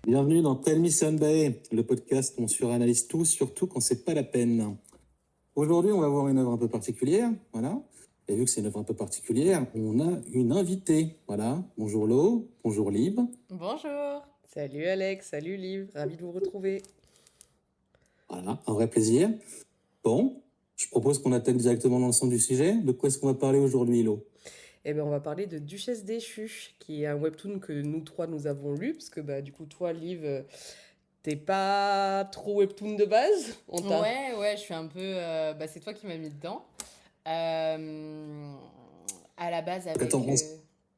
Bienvenue dans Tell Me Sunday, le podcast où on suranalyse tout, surtout quand c'est pas la peine. Aujourd'hui, on va voir une œuvre un peu particulière, voilà. Et vu que c'est une œuvre un peu particulière, on a une invitée, voilà. Bonjour Lo, bonjour Lib. Bonjour. Salut Alex, salut Liv, ravi de vous retrouver. Voilà, un vrai plaisir. Bon, je propose qu'on attaque directement dans le centre du sujet. De quoi est-ce qu'on va parler aujourd'hui, Lo? Eh bien, on va parler de Duchesse déchue, qui est un webtoon que nous trois nous avons lu, parce que du coup, toi, Liv, t'es pas trop webtoon de base. Ouais, je suis un peu. C'est toi qui m'as mis dedans. Euh, à la base, avec. Attends,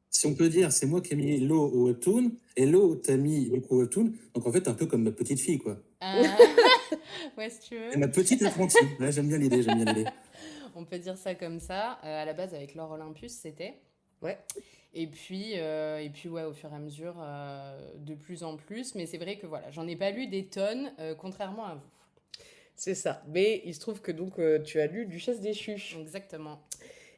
si on peut dire, c'est moi qui ai mis Lo au webtoon, et Lo t'a mis du coup au webtoon. Donc en fait, un peu comme ma petite fille, quoi. Ouais, si tu Et veux. ma petite apprentie. Là, j'aime bien l'idée, j'aime bien l'idée. On peut dire ça comme ça. À la base, avec Laure Olympus, c'était. Ouais. Et puis, ouais, au fur et à mesure, de plus en plus. Mais c'est vrai que voilà, j'en ai pas lu des tonnes, contrairement à vous. C'est ça. Mais il se trouve que donc tu as lu Duchesse déchue. Exactement.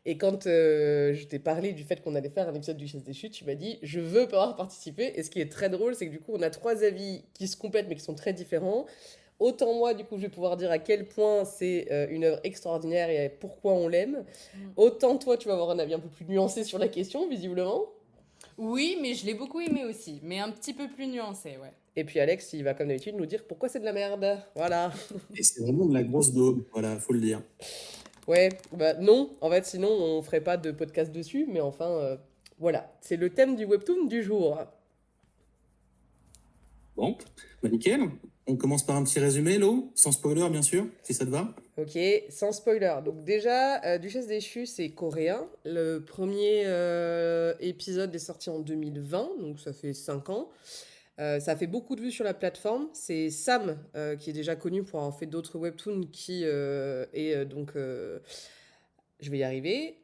Et quand je t'ai parlé du fait qu'on allait faire un épisode Duchesse déchue, tu m'as dit je veux pouvoir participer. Et ce qui est très drôle, c'est que du coup, on a trois avis qui se complètent mais qui sont très différents. Autant moi, du coup, je vais pouvoir dire à quel point c'est une œuvre extraordinaire et pourquoi on l'aime. Autant toi, tu vas avoir un avis un peu plus nuancé sur la question, visiblement. Oui, mais je l'ai beaucoup aimé aussi. Mais un petit peu plus nuancé, ouais. Et puis Alex, il va comme d'habitude nous dire pourquoi c'est de la merde. Voilà. Et c'est vraiment de la grosse daube, voilà, faut le dire. Ouais, non, en fait, sinon on ferait pas de podcast dessus, mais enfin, voilà. C'est le thème du webtoon du jour. Bon, nickel. On commence par un petit résumé, Lo, sans spoiler, bien sûr, si ça te va. Ok, sans spoiler. Donc déjà, Duchesse déchue, c'est coréen. Le premier épisode est sorti en 2020, donc ça fait 5 ans. Ça fait beaucoup de vues sur la plateforme. C'est Sam, qui est déjà connu pour avoir fait d'autres webtoons, qui est donc... je vais y arriver.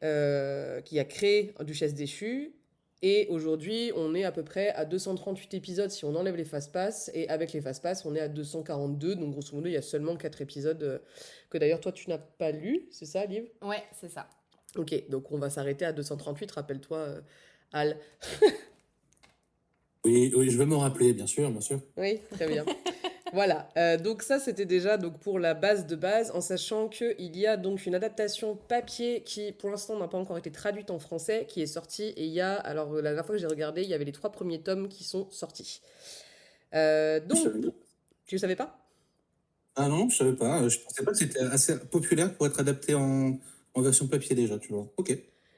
Qui a créé Duchesse déchue. Et aujourd'hui, on est à peu près à 238 épisodes si on enlève les fast-pass. Et avec les fast-pass, on est à 242. Donc grosso modo, il y a seulement 4 épisodes que d'ailleurs toi, tu n'as pas lu. C'est ça, Liv? Ouais, c'est ça. Ok, donc on va s'arrêter à 238. Rappelle-toi, Al. Oui, oui, je vais me rappeler, bien sûr, bien sûr. Oui, très bien. Voilà, donc ça c'était déjà donc pour la base de base, en sachant qu'il y a donc une adaptation papier qui pour l'instant n'a pas encore été traduite en français, qui est sortie, et il y a, alors la dernière fois que j'ai regardé, il y avait les 3 premiers tomes qui sont sortis. Donc, tu ne savais pas? Ah non, je savais pas. Je pensais pas que c'était assez populaire pour être adapté en version papier déjà, tu vois. Ok.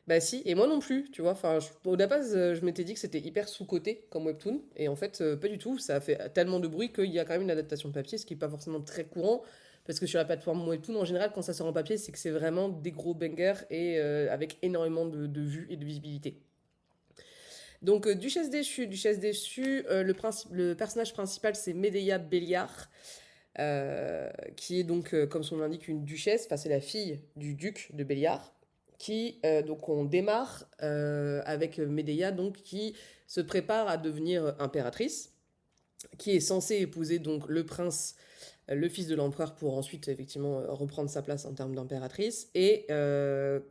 Bah si, et moi non plus, tu vois. Enfin, au départ, je m'étais dit que c'était hyper sous-coté comme webtoon, et en fait, pas du tout. Ça a fait tellement de bruit qu'il y a quand même une adaptation papier, ce qui est pas forcément très courant, parce que sur la plateforme webtoon, en général, quand ça sort en papier, c'est que c'est vraiment des gros bangers et avec énormément de vues et de visibilité. Donc, Duchesse déchue, le personnage principal, c'est Medea Belliard, qui est donc, comme son nom l'indique, une duchesse, enfin c'est la fille du duc de Belliard, qui, donc on démarre avec Medea, donc qui se prépare à devenir impératrice, qui est censée épouser donc le prince, le fils de l'empereur, pour ensuite effectivement reprendre sa place en termes d'impératrice. Et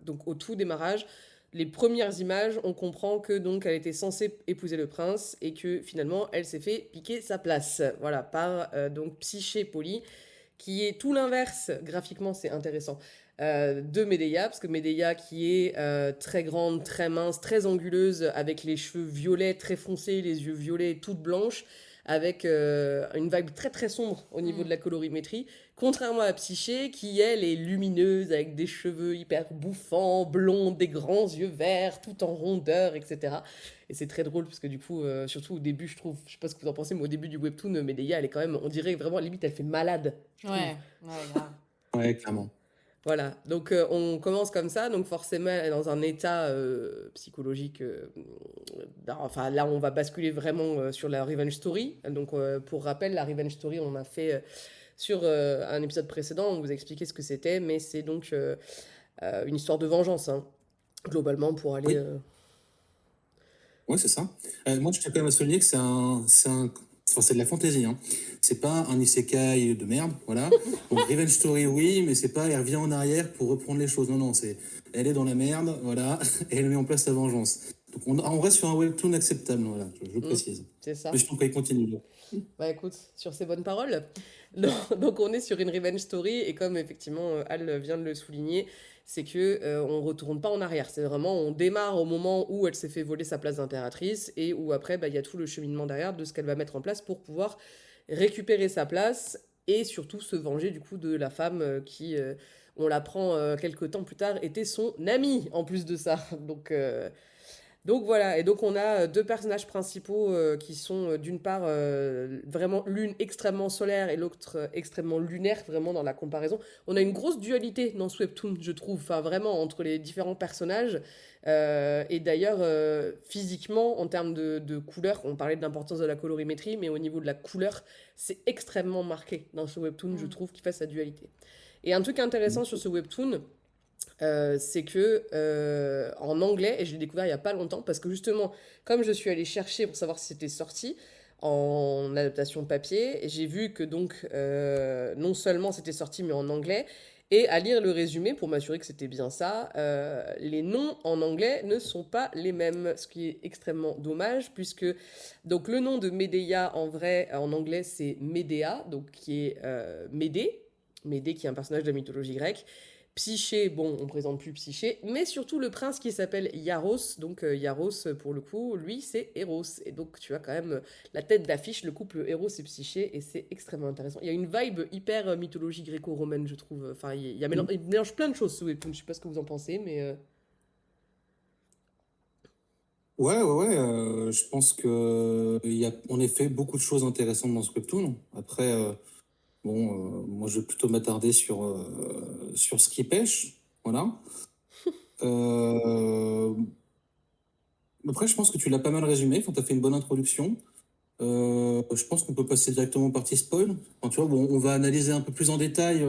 donc au tout démarrage, les premières images, on comprend que donc elle était censée épouser le prince et que finalement elle s'est fait piquer sa place, voilà, par donc Psyché Poly, qui est tout l'inverse, graphiquement c'est intéressant, de Medea, parce que Medea qui est très grande, très mince, très anguleuse, avec les cheveux violets très foncés, les yeux violets toutes blanches, avec une vibe très très sombre au niveau de la colorimétrie, contrairement à Psyché qui elle est lumineuse avec des cheveux hyper bouffants, blondes, des grands yeux verts, tout en rondeur, etc. Et c'est très drôle parce que du coup, surtout au début, je trouve, je sais pas ce que vous en pensez, mais au début du webtoon, Medea elle est quand même, on dirait vraiment limite elle fait malade. Ouais, grave. Ouais, clairement. Voilà, donc on commence comme ça, donc forcément elle est dans un état psychologique, enfin là on va basculer vraiment sur la revenge story, donc pour rappel la revenge story on a fait sur un épisode précédent, on vous a expliqué ce que c'était, mais c'est donc une histoire de vengeance, hein, globalement pour aller... Oui. Ouais, c'est ça. Moi, je tiens quand même à souligner que enfin, c'est de la fantaisie, hein. C'est pas un isekai de merde, voilà. Donc, Revenge Story, oui, mais c'est pas elle revient en arrière pour reprendre les choses. Non, non, elle est dans la merde, voilà, et elle met en place sa vengeance. Donc on reste sur un webtoon acceptable, voilà, je Mm, précise. c'est ça. Mais je t'en prie, continue. Bah écoute, sur ces bonnes paroles, donc on est sur une revenge story et comme effectivement Al vient de le souligner, c'est que on retourne pas en arrière. C'est vraiment on démarre au moment où elle s'est fait voler sa place d'impératrice et où après bah, il y a tout le cheminement derrière de ce qu'elle va mettre en place pour pouvoir récupérer sa place et surtout se venger du coup de la femme qui, on l'apprend quelques temps plus tard, était son amie en plus de ça. Donc voilà, et donc on a deux personnages principaux qui sont d'une part vraiment l'une extrêmement solaire et l'autre extrêmement lunaire, vraiment dans la comparaison. On a une grosse dualité dans ce webtoon, je trouve, enfin vraiment entre les différents personnages. Et d'ailleurs, physiquement, en termes de couleur, on parlait de l'importance de la colorimétrie, mais au niveau de la couleur, c'est extrêmement marqué dans ce webtoon, je trouve, qui fait sa dualité. Et un truc intéressant sur ce webtoon, c'est que en anglais, et je l'ai découvert il n'y a pas longtemps, parce que justement, comme je suis allée chercher pour savoir si c'était sorti en adaptation papier, j'ai vu que donc non seulement c'était sorti, mais en anglais, et à lire le résumé pour m'assurer que c'était bien ça, les noms en anglais ne sont pas les mêmes, ce qui est extrêmement dommage, puisque donc le nom de Médéa en vrai, en anglais, c'est Médéa, donc qui est Médée, Médée qui est un personnage de la mythologie grecque. Psyché, bon, on présente plus Psyché, mais surtout le prince qui s'appelle Yaros. Donc Yaros, pour le coup, lui, c'est Eros. Et donc tu as quand même la tête d'affiche, le couple Eros et Psyché, et c'est extrêmement intéressant. Il y a une vibe hyper mythologie gréco-romaine, je trouve. Enfin, il mélange plein de choses ce webtoon. Je sais pas ce que vous en pensez, mais... Ouais, je pense que il y a en effet beaucoup de choses intéressantes dans ce webtoon. Après, moi je vais plutôt m'attarder sur ce qui pêche, voilà. Euh, Après, je pense que tu l'as pas mal résumé, quand tu as fait une bonne introduction. Je pense qu'on peut passer directement aux parties spoil. Enfin, tu vois, bon, on va analyser un peu plus en détail,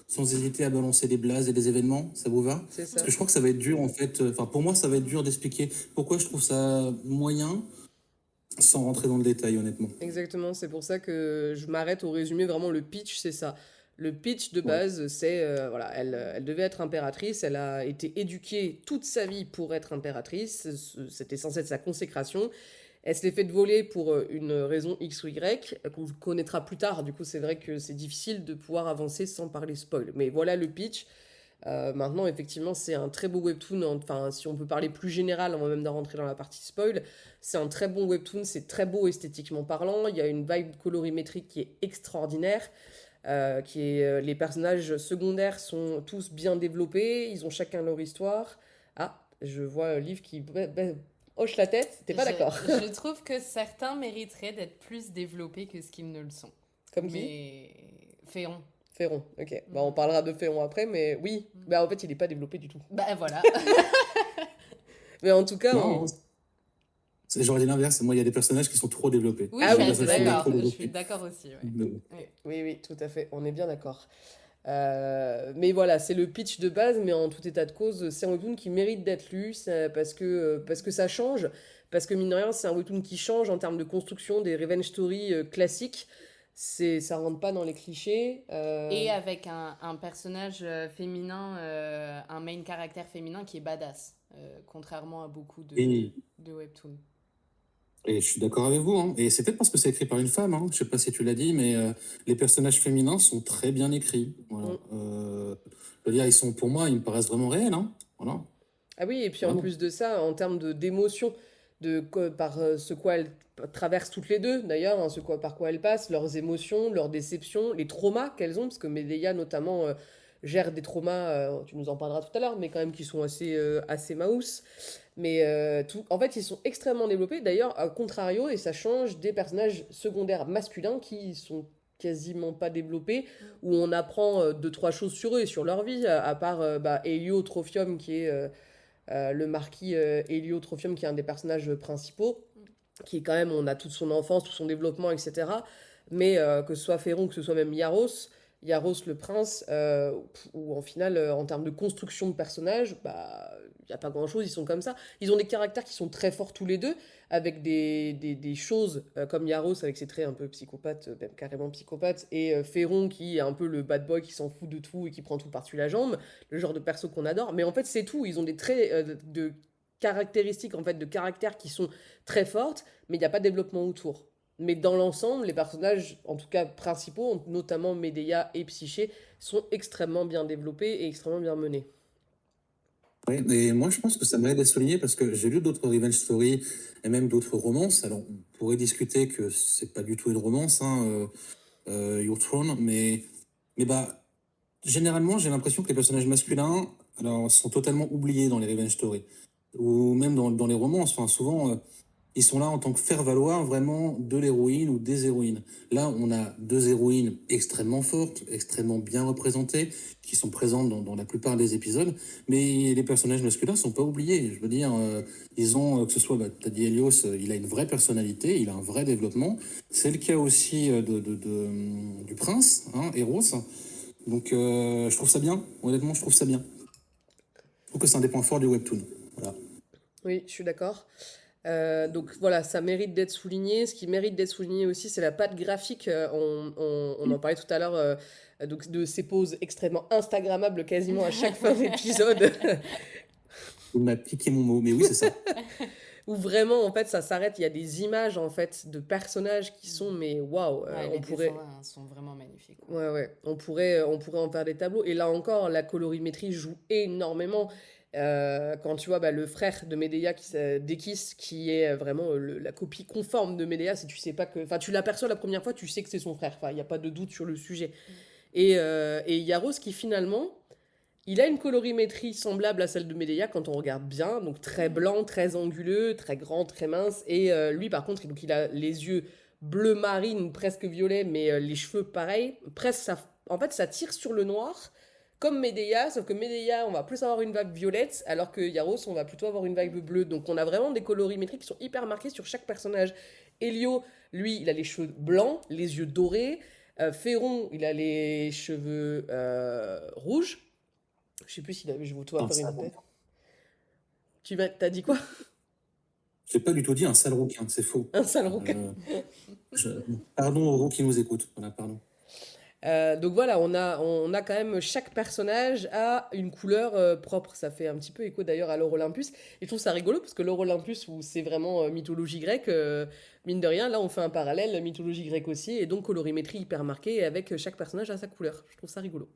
sans hésiter à balancer des blazes et des événements. Ça vous va? C'est Parce ça. que je crois que ça va être dur, en fait. Enfin, pour moi, ça va être dur d'expliquer pourquoi je trouve ça moyen, sans rentrer dans le détail, honnêtement. Exactement, c'est pour ça que je m'arrête au résumé. Vraiment, le pitch, c'est ça. Le pitch de Ouais. base, c'est, voilà, elle devait être impératrice, elle a été éduquée toute sa vie pour être impératrice, c'était censé être sa consécration. Elle se l'est fait voler pour une raison X ou Y, qu'on connaîtra plus tard. Du coup, c'est vrai que c'est difficile de pouvoir avancer sans parler spoil. Mais voilà le pitch. Maintenant, effectivement, c'est un très beau webtoon. Enfin, si on peut parler plus général, avant même de rentrer dans la partie spoil, c'est un très bon webtoon. C'est très beau esthétiquement parlant. Il y a une vibe colorimétrique qui est extraordinaire. Les personnages secondaires sont tous bien développés. Ils ont chacun leur histoire. Ah, je vois Liv qui hoche la tête. T'es pas d'accord? Je trouve que certains mériteraient d'être plus développés que ce qu'ils ne le sont. Comme qui? Mais Féron. Féron, ok. Bah, on parlera de Féron après, mais oui. Bah, en fait, il n'est pas développé du tout. Bah voilà. Mais en tout cas, Non, j'aurais dit l'inverse. Moi, il y a des personnages qui sont trop développés. Oui, Ah je oui, suis c'est assez vrai. d'accord. Trop Je développés. suis d'accord aussi. Ouais. Mais bon. Oui. oui, oui, tout à fait. On est bien d'accord. Mais voilà, c'est le pitch de base, mais en tout état de cause, c'est un webtoon qui mérite d'être lu parce que ça change. Parce que mine de rien, c'est un webtoon qui change en termes de construction des revenge story classiques. Ça rentre pas dans les clichés. Et avec un personnage féminin, un main caractère féminin qui est badass, contrairement à beaucoup Et, de webtoons. et je suis d'accord avec vous, hein. Et c'est peut-être parce que c'est écrit par une femme, hein. Je sais pas si tu l'as dit, mais les personnages féminins sont très bien écrits. Voilà. Mm. Je veux dire, pour moi, ils me paraissent vraiment réels, hein. Voilà. Ah oui, et puis en Vraiment. plus de ça, en termes d'émotion, par ce quoi elles traversent toutes les deux, d'ailleurs, hein, par quoi elles passent, leurs émotions, leurs déceptions, les traumas qu'elles ont, parce que Medea notamment gère des traumas, tu nous en parleras tout à l'heure, mais quand même qui sont assez mouse. Mais en fait, ils sont extrêmement développés, d'ailleurs, à contrario, et ça change des personnages secondaires masculins qui sont quasiment pas développés, où on apprend deux, trois choses sur eux et sur leur vie, à part Héliotrophium qui est le marquis Héliotrophium, qui est un des personnages principaux, qui est quand même, on a toute son enfance, tout son développement, etc. Mais que ce soit Féron, que ce soit même Yaros le prince, où en final, en termes de construction de personnages, bah, il n'y a pas grand-chose, ils sont comme ça. Ils ont des caractères qui sont très forts tous les deux, avec des choses comme Yaros, avec ses traits un peu psychopathes, même carrément psychopathes, et Féron, qui est un peu le bad boy qui s'en fout de tout et qui prend tout par-dessus la jambe, le genre de perso qu'on adore. Mais en fait, c'est tout. Ils ont des traits caractéristiques en fait de caractère qui sont très fortes, mais il n'y a pas de développement autour. Mais dans l'ensemble, les personnages, en tout cas principaux, notamment Medea et Psyché, sont extrêmement bien développés et extrêmement bien menés. Ouais, et moi, je pense que ça mérite d'être souligné parce que j'ai lu d'autres revenge stories et même d'autres romances. Alors, on pourrait discuter que c'est pas du tout une romance, hein, Your Throne, mais bah, généralement, j'ai l'impression que les personnages masculins, alors, sont totalement oubliés dans les revenge stories ou même dans les romances. Enfin, souvent, ils sont là en tant que faire-valoir vraiment de l'héroïne ou des héroïnes. Là, on a deux héroïnes extrêmement fortes, extrêmement bien représentées, qui sont présentes dans la plupart des épisodes, mais les personnages masculins sont pas oubliés. Je veux dire, ils ont, que ce soit, tu as dit Helios, il a une vraie personnalité, il a un vrai développement. C'est le cas aussi du prince, hein, Eros. Donc, je trouve ça bien. Honnêtement, je trouve ça bien. Je trouve que c'est un des points forts du webtoon. Voilà. Oui, je suis d'accord. Donc voilà, ça mérite d'être souligné. Ce qui mérite d'être souligné aussi, c'est la patte graphique. On en parlait tout à l'heure, donc de ces poses extrêmement Instagrammables quasiment à chaque fin d'épisode. Il m'a piqué mon mot, mais oui, c'est ça. Où vraiment, en fait, ça s'arrête. Il y a des images, en fait, de personnages qui sont, mais waouh, les dessins sont vraiment magnifiques. Ouais. On pourrait en faire des tableaux. Et là encore, la colorimétrie joue énormément. Quand tu vois le frère de Medea, Dekis, qui est vraiment la copie conforme de Medea, si tu sais pas que, enfin, tu l'aperçois la première fois, tu sais que c'est son frère. Enfin, il n'y a pas de doute sur le sujet. Et Yaros qui finalement, il a une colorimétrie semblable à celle de Medea quand on regarde bien, donc très blanc, très anguleux, très grand, très mince. Et lui, par contre, donc, il a les yeux bleu marine, presque violet, mais les cheveux pareil. Presque, en fait, ça tire sur le noir. Comme Medea, sauf que Medea, on va plus avoir une vague violette, alors que Yaros, on va plutôt avoir une vague bleue. Donc on a vraiment des colorimétries qui sont hyper marquées sur chaque personnage. Elio, lui, il a les cheveux blancs, les yeux dorés. Féron, il a les cheveux rouges. Je sais plus s'il avait, je vais toi faire une tête. T'as dit quoi? J'ai pas du tout dit un sale rouquin, c'est faux. Un sale rouquin. Pardon aux roues qui nous écoutent. Voilà, pardon. Donc voilà, on a quand même, chaque personnage a une couleur propre. Ça fait un petit peu écho d'ailleurs à l'Or Olympus. Et je trouve ça rigolo parce que l'Or Olympus, où c'est vraiment mythologie grecque, mine de rien, là on fait un parallèle, mythologie grecque aussi, et donc colorimétrie hyper marquée avec chaque personnage à sa couleur. Je trouve ça rigolo.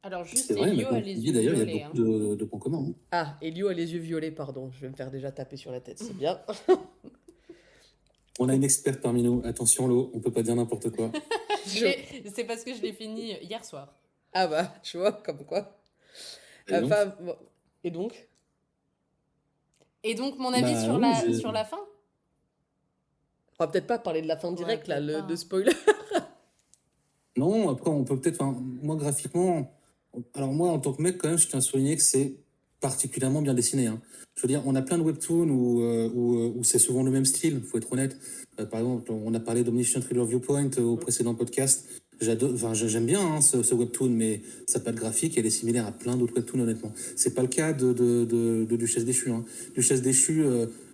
Alors juste, C'est vrai, Elio mais a les dit yeux d'ailleurs, violets. il y a beaucoup de points communs. Hein. Ah, Elio a les yeux violets, pardon. Je vais me faire déjà taper sur la tête, c'est bien. On a une experte parmi nous. Attention, Lo, on peut pas dire n'importe quoi. C'est parce que je l'ai fini hier soir. Ah bah, tu vois, comme quoi. Et donc, Bon. Et donc Et donc, mon avis sur la fin? On va peut-être pas parler de la fin directe, là, de spoiler. non, après, on peut peut-être. Moi, graphiquement. Alors, moi, en tant que mec, quand même, je tiens à souligner que c'est particulièrement bien dessiné. Hein. Je veux dire, on a plein de webtoons où c'est souvent le même style, il faut être honnête. Par exemple, on a parlé d'Omniscient Reader Viewpoint au précédent podcast. J'aime bien hein, ce webtoon, mais sa patte graphique, elle est similaire à plein d'autres webtoons, honnêtement. C'est pas le cas de Duchesse Déchue. Hein. Duchesse Déchue,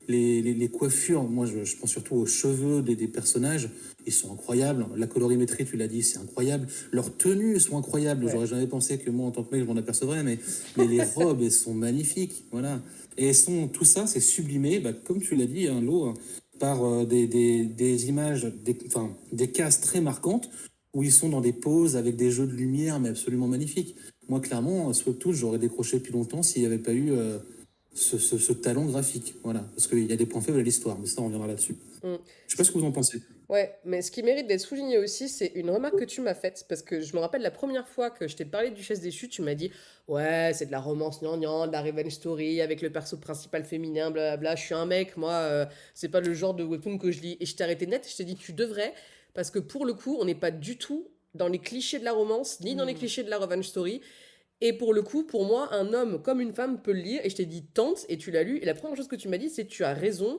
les coiffures, moi je pense surtout aux cheveux des personnages, ils sont incroyables. La colorimétrie, tu l'as dit, c'est incroyable. Leurs tenues sont incroyables. Ouais. J'aurais jamais pensé que moi, en tant que mec, je m'en apercevrais, mais les robes, elles sont magnifiques. Voilà. Et tout ça, c'est sublimé, comme tu l'as dit, hein, Lo, par des images, des cases très marquantes où ils sont dans des poses avec des jeux de lumière, mais absolument magnifiques. Moi, clairement, ce webtoon, j'aurais décroché depuis longtemps s'il n'y avait pas eu ce talent graphique. Voilà. Parce qu'il y a des points faibles à l'histoire, mais ça, on reviendra là-dessus. Je ne sais pas ce que vous en pensez. Ouais, mais ce qui mérite d'être souligné aussi, c'est une remarque que tu m'as faite, parce que je me rappelle la première fois que je t'ai parlé de Duchesse Déchue, tu m'as dit « Ouais, c'est de la romance gnangnan, de la revenge story, avec le perso principal féminin, blablabla, je suis un mec, moi, c'est pas le genre de webtoon que je lis. » Et je t'ai arrêté net, je t'ai dit « Tu devrais, parce que pour le coup, on n'est pas du tout dans les clichés de la romance, ni dans les clichés de la revenge story. » Et pour le coup, pour moi, un homme comme une femme peut le lire, et je t'ai dit « Tente », et tu l'as lu, et la première chose que tu m'as dit, c'est « Tu as raison ».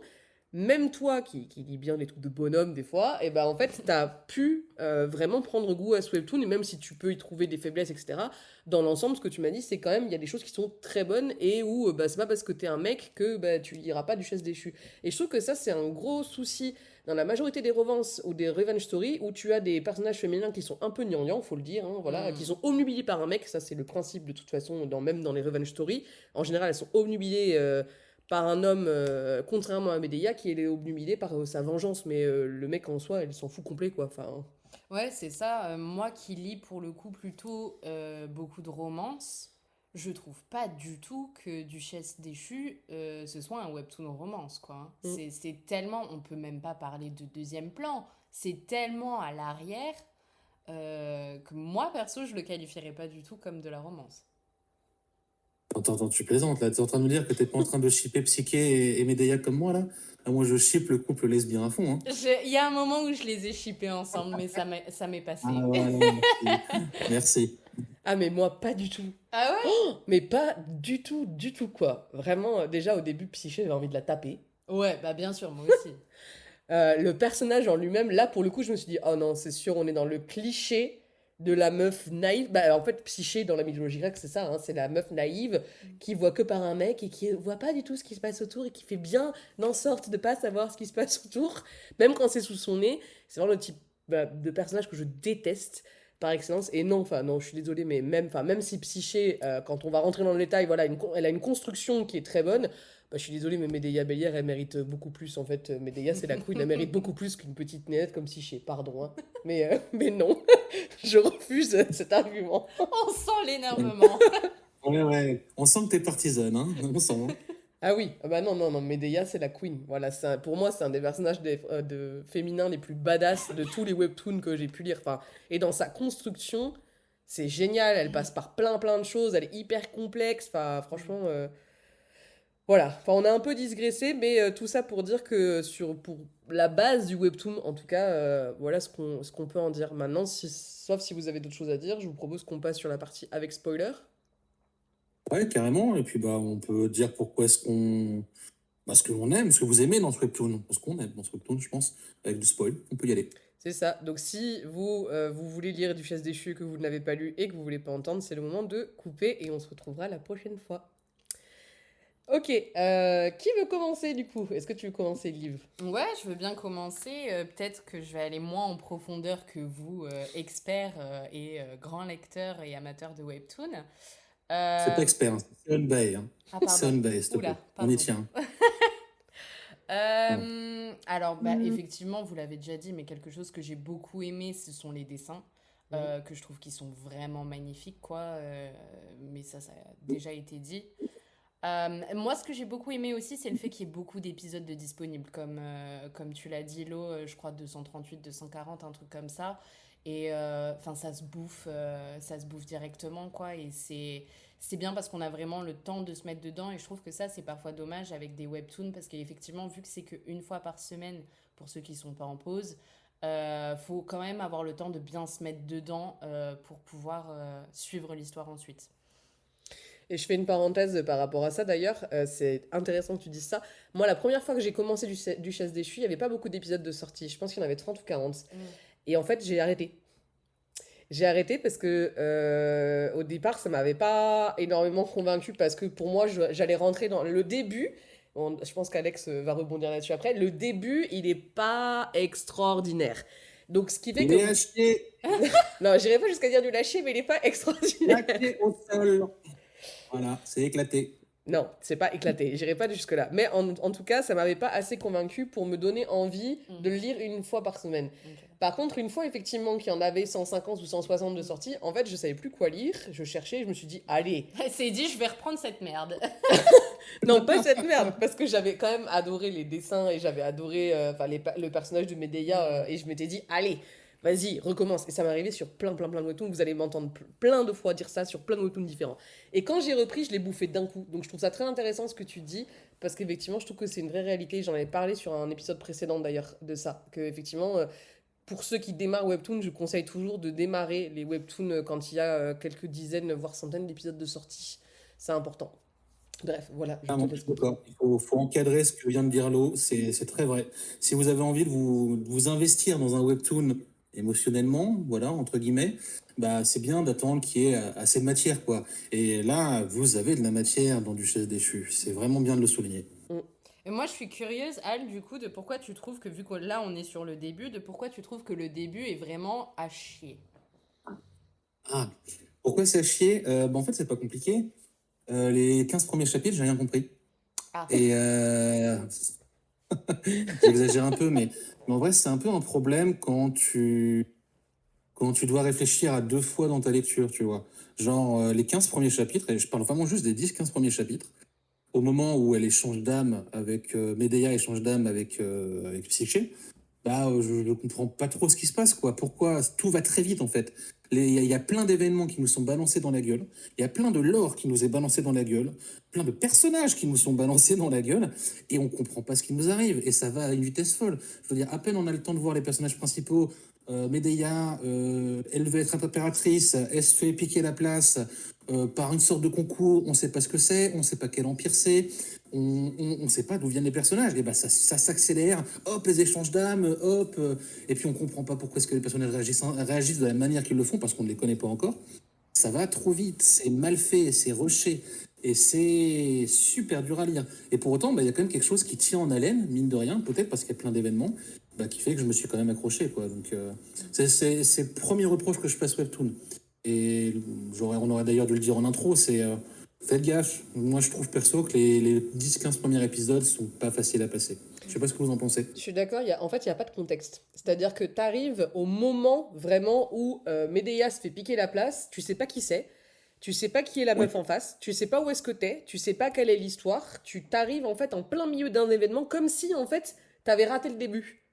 Même toi qui lis bien des trucs de bonhomme des fois, et ben en fait t'as pu vraiment prendre goût à ce webtoon, et même si tu peux y trouver des faiblesses, etc., dans l'ensemble ce que tu m'as dit c'est quand même il y a des choses qui sont très bonnes, et où c'est pas parce que t'es un mec que tu liras pas Duchesse Déchue. Et je trouve que ça c'est un gros souci dans la majorité des romances ou des revenge stories où tu as des personnages féminins qui sont un peu gnangnang, faut le dire, hein, voilà, qui sont obnubilés par un mec. Ça c'est le principe de toute façon, même dans les revenge stories en général elles sont obnubilées par un homme, contrairement à Medea, qui est obnubilé par sa vengeance. Mais le mec en soi, il s'en fout complet, quoi. Enfin, Ouais, c'est ça. Moi qui lis pour le coup plutôt beaucoup de romances, je trouve pas du tout que Duchesse déchue ce soit un webtoon romance, quoi. Hein. mm. C'est tellement, on peut même pas parler de deuxième plan, c'est tellement à l'arrière que moi perso je le qualifierais pas du tout comme de la romance. Attends, tu plaisantes là. T'es en train de me dire que t'es pas en train de shipper Psyché et Medea comme moi là? Ah, moi, je ship le couple lesbien à fond. Hein. Il y a un moment où je les ai shippés ensemble, mais ça m'est Ah passé. ouais, non, merci. Merci. Ah, mais moi, pas du tout. Ah ouais? Mais pas du tout, quoi. Vraiment, déjà, au début, Psyché, j'avais envie de la taper. Ouais, bah bien sûr, moi aussi. Le personnage en lui-même, là, pour le coup, je me suis dit, oh non, c'est sûr, on est dans le cliché de la meuf naïve. Bah, en fait, Psyché, dans la mythologie grecque, c'est ça, hein, c'est la meuf naïve qui voit que par un mec et qui voit pas du tout ce qui se passe autour et qui fait bien en sorte de pas savoir ce qui se passe autour, même quand c'est sous son nez. C'est vraiment le type de personnage que je déteste par excellence. Et non, enfin, non, je suis désolée, mais même si Psyché, quand on va rentrer dans le détail, voilà, elle a une construction qui est très bonne. Bah, je suis désolée, mais Medea Bellière, elle mérite beaucoup plus. En fait, Medea, c'est la queen, elle mérite beaucoup plus qu'une petite nénette comme Psyché. Pardon, hein. Mais non, je refuse cet argument. On sent l'énervement. Ouais. On sent que t'es partisane, hein. On sent. Hein. Ah oui, ah bah non, Medea, c'est la queen. Voilà, pour moi, c'est un des personnages de féminins les plus badass de tous les webtoons que j'ai pu lire. Enfin, et dans sa construction, c'est génial. Elle passe par plein de choses. Elle est hyper complexe. Enfin, franchement, voilà. Enfin, on a un peu digressé, mais tout ça pour dire que pour la base du webtoon, en tout cas, voilà ce qu'on peut en dire. Maintenant, sauf si vous avez d'autres choses à dire, je vous propose qu'on passe sur la partie avec spoiler. Ouais, carrément. Et puis, bah, on peut dire pourquoi est-ce qu'on. Bah, ce que l'on aime, ce que vous aimez dans ce webtoon. Ce qu'on aime dans ce webtoon, je pense. Avec du spoil, on peut y aller. C'est ça. Donc si vous voulez lire Duchesse déchue que vous ne l'avez pas lu et que vous voulez pas entendre, c'est le moment de couper et on se retrouvera la prochaine fois. Ok, qui veut commencer du coup? Est-ce que tu veux commencer, Liv? Ouais, je veux bien commencer. Peut-être que je vais aller moins en profondeur que vous, experts et grands lecteurs et amateurs de webtoon. C'est pas expert, hein, c'est Sunbay. Hein. Ah, pardon. Sunbay, s'il te Oula, plaît. On y pardon. tient. Alors, effectivement, vous l'avez déjà dit, mais quelque chose que j'ai beaucoup aimé, ce sont les dessins, que je trouve qu'ils sont vraiment magnifiques, quoi. Mais ça a déjà été dit. Moi, ce que j'ai beaucoup aimé aussi, c'est le fait qu'il y ait beaucoup d'épisodes de disponibles, comme tu l'as dit, Lo, je crois 238, 240, un truc comme ça. Et enfin, ça se bouffe directement, quoi. Et c'est bien parce qu'on a vraiment le temps de se mettre dedans. Et je trouve que ça, c'est parfois dommage avec des webtoons, parce qu'effectivement, vu que c'est qu'une fois par semaine, pour ceux qui sont pas en pause, faut quand même avoir le temps de bien se mettre dedans pour pouvoir suivre l'histoire ensuite. Et je fais une parenthèse par rapport à ça d'ailleurs, c'est intéressant que tu dises ça. Moi, la première fois que j'ai commencé Duchesse déchue, il n'y avait pas beaucoup d'épisodes de sortie. Je pense qu'il y en avait 30 ou 40. Et en fait, j'ai arrêté. J'ai arrêté parce que au départ, ça m'avait pas énormément convaincu parce que pour moi, j'allais rentrer dans le début. Je pense qu'Alex va rebondir là-dessus après. Le début, il est pas extraordinaire. Donc, ce qui fait que. Lâché, Non, j'irai pas jusqu'à dire du lâcher, mais il est pas extraordinaire. lâché au sol. Voilà, c'est éclaté. Non, c'est pas éclaté, j'irai pas jusque-là. Mais en tout cas, ça m'avait pas assez convaincu pour me donner envie de le lire une fois par semaine. Ok. Par contre, une fois effectivement qu'il y en avait 150 ou 160 de sortie, en fait, je savais plus quoi lire. Je cherchais, je me suis dit, allez. Elle s'est dit, je vais reprendre cette merde. Non, pas cette merde, parce que j'avais quand même adoré les dessins et j'avais adoré le personnage de Medea et je m'étais dit, allez, vas-y, recommence. Et ça m'est arrivé sur plein de webtoons. Vous allez m'entendre plein de fois dire ça sur plein de webtoons différents. Et quand j'ai repris, je l'ai bouffé d'un coup. Donc je trouve ça très intéressant ce que tu dis, parce qu'effectivement, je trouve que c'est une vraie réalité. J'en avais parlé sur un épisode précédent d'ailleurs de ça. Que effectivement, pour ceux qui démarrent webtoon, je conseille toujours de démarrer les webtoons quand il y a quelques dizaines, voire centaines d'épisodes de sortie. C'est important. Bref, voilà. Ah non, je suis d'accord. Faut encadrer ce que vient de dire Lo, c'est très vrai. Si vous avez envie de vous investir dans un webtoon émotionnellement, voilà, entre guillemets, bah, c'est bien d'attendre qu'il y ait assez de matière, quoi. Et là, vous avez de la matière dans Duchesse déchue. C'est vraiment bien de le souligner. Et moi, je suis curieuse, Al, du coup, de pourquoi tu trouves que, vu que là, on est sur le début, de pourquoi tu trouves que le début est vraiment à chier. Ah, pourquoi c'est à chier? En fait, c'est pas compliqué. Les 15 premiers chapitres, j'ai rien compris. Ah. Et j'exagère un peu, mais en vrai, c'est un peu un problème quand tu dois réfléchir à deux fois dans ta lecture, tu vois. Genre, les 15 premiers chapitres, et je parle vraiment juste des 10-15 premiers chapitres, au moment où elle échange d'âme avec Medea échange d'âme avec Psyché, bah, je ne comprends pas trop ce qui se passe, quoi. Pourquoi tout va très vite, en fait. Il y a plein d'événements qui nous sont balancés dans la gueule. Il y a plein de lore qui nous est balancé dans la gueule. Plein de personnages qui nous sont balancés dans la gueule. Et on comprend pas ce qui nous arrive. Et ça va à une vitesse folle. Je veux dire, à peine on a le temps de voir les personnages principaux. Medea, elle veut être impératrice. Elle se fait piquer la place par une sorte de concours. On sait pas ce que c'est. On sait pas quel empire c'est. On sait pas d'où viennent les personnages. Et bah, ça s'accélère. Hop, les échanges d'âmes. Hop. Et puis on comprend pas pourquoi est-ce que les personnages réagissent de la manière qu'ils le font parce qu'on ne les connaît pas encore. Ça va trop vite, c'est mal fait, c'est rushé et c'est super dur à lire. Et pour autant, bah, y a quand même quelque chose qui tient en haleine, mine de rien, peut-être parce qu'il y a plein d'événements, bah, qui fait que je me suis quand même accroché, quoi. Donc c'est le premier reproche que je passe Webtoon. Et on aurait d'ailleurs dû le dire en intro, c'est faites gaffe. Moi, je trouve perso que les 10-15 premiers épisodes sont pas faciles à passer. Je sais pas ce que vous en pensez. Je suis d'accord, en fait, il n'y a pas de contexte. C'est-à-dire que tu arrives au moment vraiment où Medea se fait piquer la place, tu sais pas qui c'est, tu sais pas qui est la meuf en face, tu sais pas où est-ce que t'es, tu sais pas quelle est l'histoire, tu t'arrives en fait en plein milieu d'un événement comme si en fait t'avais raté le début.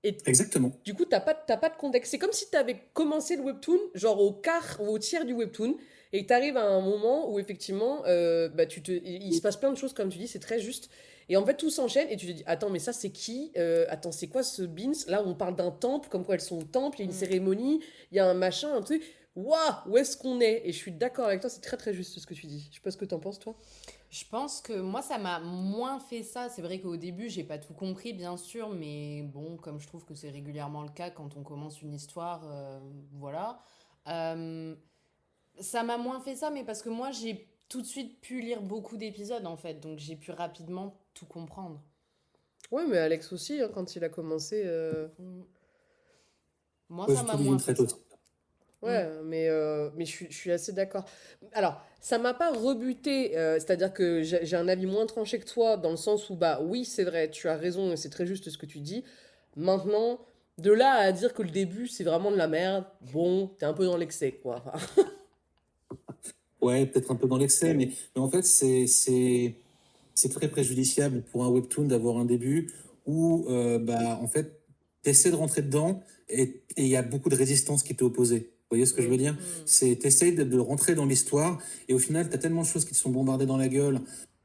Et Exactement. du coup, t'as pas de contexte. C'est comme si t'avais commencé le webtoon, genre au quart ou au tiers du webtoon, et t'arrives à un moment où effectivement, bah, il se passe plein de choses, comme tu dis, c'est très juste. Et en fait, tout s'enchaîne, et tu te dis, attends, mais ça, c'est qui? Attends, c'est quoi ce beans? Là, on parle d'un temple, comme quoi elles sont au temple, il y a une cérémonie, il y a un machin, un truc. Waouh, où est-ce qu'on est? Et je suis d'accord avec toi, c'est très très juste ce que tu dis. Je sais pas ce que t'en penses, toi. Je pense que moi, ça m'a moins fait ça. C'est vrai qu'au début, j'ai pas tout compris, bien sûr, mais bon, comme je trouve que c'est régulièrement le cas quand on commence une histoire, voilà. Euh, Ça m'a moins fait ça, mais parce que moi, j'ai tout de suite pu lire beaucoup d'épisodes, en fait, donc j'ai pu rapidement tout comprendre. Ouais, mais Alex aussi, hein, quand il a commencé. Mm. Moi, Ouais, ça j'ai m'a trouvé moins une fait traite ça. aussi. Mm. Ouais, mais je suis assez d'accord. Alors, ça m'a pas rebuté, c'est-à-dire que j'ai un avis moins tranché que toi, dans le sens où, bah oui, c'est vrai, tu as raison, et c'est très juste ce que tu dis. Maintenant, de là à dire que le début, c'est vraiment de la merde, bon, t'es un peu dans l'excès, quoi. Enfin, Ouais, peut-être un peu dans l'excès, mais en fait, c'est très préjudiciable pour un webtoon d'avoir un début où, bah, en fait, tu essaies de rentrer dedans et il y a beaucoup de résistance qui t'est opposée. Vous voyez ce que je veux dire? Mm. C'est, t'essayes de rentrer dans l'histoire et au final, tu as tellement de choses qui te sont bombardées dans la gueule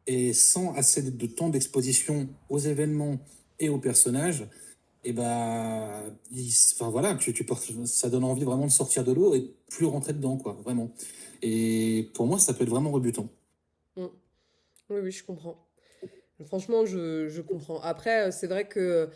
et sans assez de temps d'exposition aux événements et aux personnages, et bah, enfin voilà, ça donne envie vraiment de sortir de l'eau et plus rentrer dedans, quoi, vraiment. Et pour moi, ça peut être vraiment rebutant. mm. Oui, oui, je comprends. Franchement, je comprends. Après, c'est vrai que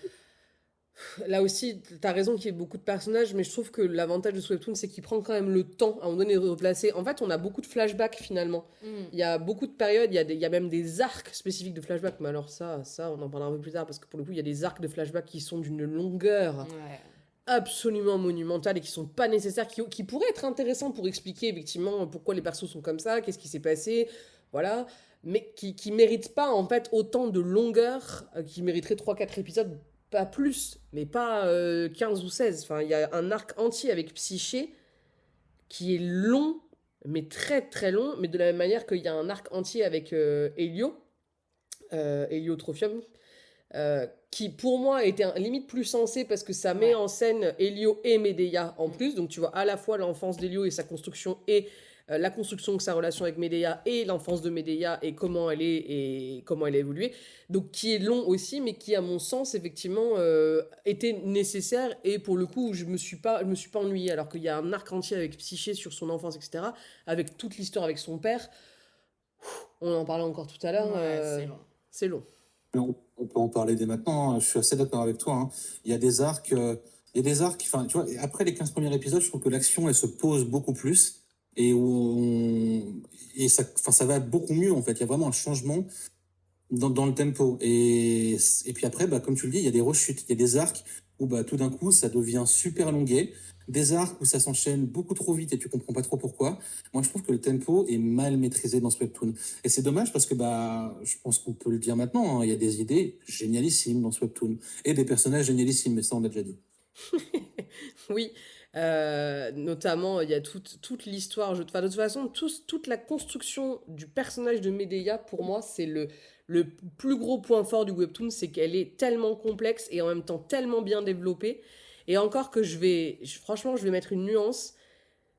là aussi, t'as raison qu'il y ait beaucoup de personnages, mais je trouve que l'avantage de ce webtoon, c'est qu'il prend quand même le temps à un moment donné de replacer. En fait, on a beaucoup de flashbacks finalement. Mm. Il y a beaucoup de périodes, il y a même des arcs spécifiques de flashbacks. Mais alors ça, on en parlera un peu plus tard, parce que pour le coup, il y a des arcs de flashbacks qui sont d'une longueur Ouais. absolument monumentale et qui sont pas nécessaires, qui pourraient être intéressants pour expliquer effectivement pourquoi les persos sont comme ça, qu'est-ce qui s'est passé, voilà. Mais qui méritent pas en fait autant de longueur, qui mériteraient 3 4 épisodes pas plus, mais pas 15 ou 16. Enfin, il y a un arc entier avec Psyché qui est long, mais très très long, mais de la même manière qu'il y a un arc entier avec Heliotrophium, qui pour moi était limite plus sensé parce que ça met Ouais. en scène Helio et Medea en plus. Donc tu vois à la fois l'enfance d'Helio et sa construction et la construction de sa relation avec Medea et l'enfance de Medea et comment elle est et comment elle a évolué. Donc qui est long aussi, mais qui à mon sens effectivement était nécessaire et pour le coup je me suis pas ennuyée alors qu'il y a un arc entier avec Psyché sur son enfance etc. Avec toute l'histoire avec son père. On en parlait encore tout à l'heure. Ouais, c'est long. C'est long. Mais on peut en parler dès maintenant, hein. Je suis assez d'accord avec toi, hein. Il y a des arcs, enfin, tu vois, après les 15 premiers épisodes, je trouve que l'action, elle se pose beaucoup plus et et ça, enfin, ça va beaucoup mieux, en fait. Il y a vraiment un changement dans le tempo. Et puis après, bah, comme tu le dis, il y a des rechutes, il y a des arcs où bah, tout d'un coup, ça devient super longué. des arcs où ça s'enchaîne beaucoup trop vite et tu comprends pas trop pourquoi. Moi, je trouve que le tempo est mal maîtrisé dans ce webtoon. Et c'est dommage parce que je pense qu'on peut le dire maintenant, hein, il y a des idées génialissimes dans ce webtoon et des personnages génialissimes, mais ça, on l'a déjà dit. Oui, notamment, il y a toute l'histoire. Enfin, de toute façon, toute la construction du personnage de Medea, pour moi, c'est le plus gros point fort du webtoon, c'est qu'elle est tellement complexe et en même temps tellement bien développée. Et encore que franchement, je vais mettre une nuance.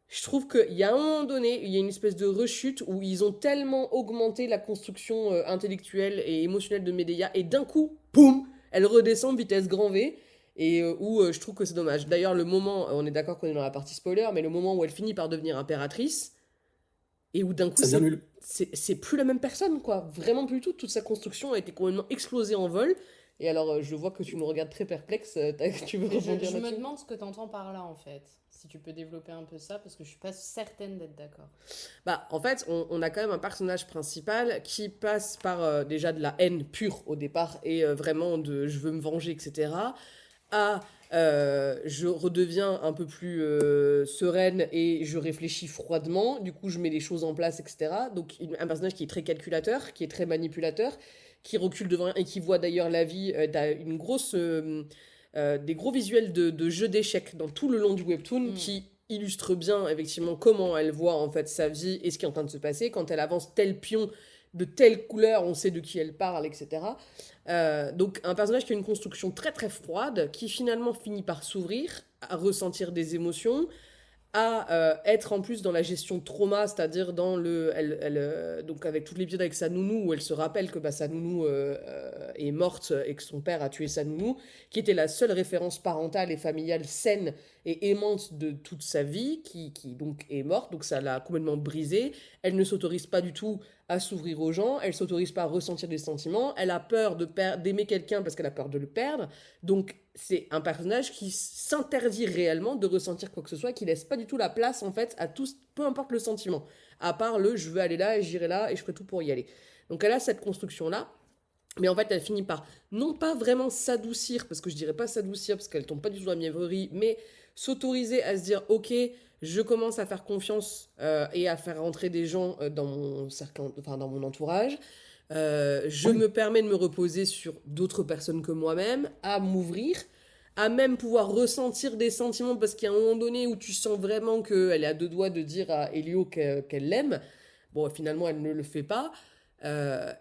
Je trouve qu'il y a un moment donné, il y a une espèce de rechute où ils ont tellement augmenté la construction intellectuelle et émotionnelle de Medea, et d'un coup, boum, elle redescend vitesse grand V, et où je trouve que c'est dommage. D'ailleurs, le moment, on est d'accord qu'on est dans la partie spoiler, mais le moment où elle finit par devenir impératrice, et où d'un coup, Ça devient nul. c'est plus la même personne, quoi. Vraiment plus du tout. Toute sa construction a été complètement explosée en vol. Et alors, je vois que tu nous regardes très perplexe. Tu veux Mais rebondir je me là-dessus? demande ce que tu entends par là, en fait. Si tu peux développer un peu ça, parce que je suis pas certaine d'être d'accord. Bah, en fait, on a quand même un personnage principal qui passe par déjà de la haine pure au départ et vraiment de je veux me venger, etc. à je redeviens un peu plus sereine et je réfléchis froidement. Du coup, je mets les choses en place, etc. Donc, un personnage qui est très calculateur, qui est très manipulateur, qui recule devant rien et qui voit d'ailleurs la vie une grosse. Des gros visuels de jeux d'échecs dans tout le long du webtoon Mm. qui illustrent bien effectivement comment elle voit en fait sa vie et ce qui est en train de se passer. Quand elle avance tel pion de telle couleur, on sait de qui elle parle, etc. Donc un personnage qui a une construction très très froide, qui finalement finit par s'ouvrir, à ressentir des émotions, à être en plus dans la gestion de trauma, c'est-à-dire dans donc avec tout l'épisode avec sa nounou où elle se rappelle que sa nounou est morte et que son père a tué sa nounou, qui était la seule référence parentale et familiale saine et aimante de toute sa vie, qui donc est morte, donc ça l'a complètement brisée. Elle ne s'autorise pas du tout à s'ouvrir aux gens, elle s'autorise pas à ressentir des sentiments, elle a peur d'aimer quelqu'un parce qu'elle a peur de le perdre, donc c'est un personnage qui s'interdit réellement de ressentir quoi que ce soit, qui laisse pas du tout la place en fait à tous, peu importe le sentiment, à part le je veux aller là et j'irai là et je ferai tout pour y aller. Donc elle a cette construction là, mais en fait elle finit par non pas vraiment s'adoucir, parce que je dirais pas s'adoucir parce qu'elle tombe pas du tout dans la mièvrerie, mais s'autoriser à se dire ok, je commence à faire confiance et à faire rentrer des gens dans mon cercle, enfin dans mon entourage. Je Oui. me permets de me reposer sur d'autres personnes que moi-même, à m'ouvrir, à même pouvoir ressentir des sentiments, parce qu'il y a un moment donné où tu sens vraiment qu'elle est à deux doigts de dire à Elio qu'elle l'aime. Bon, finalement, elle ne le fait pas.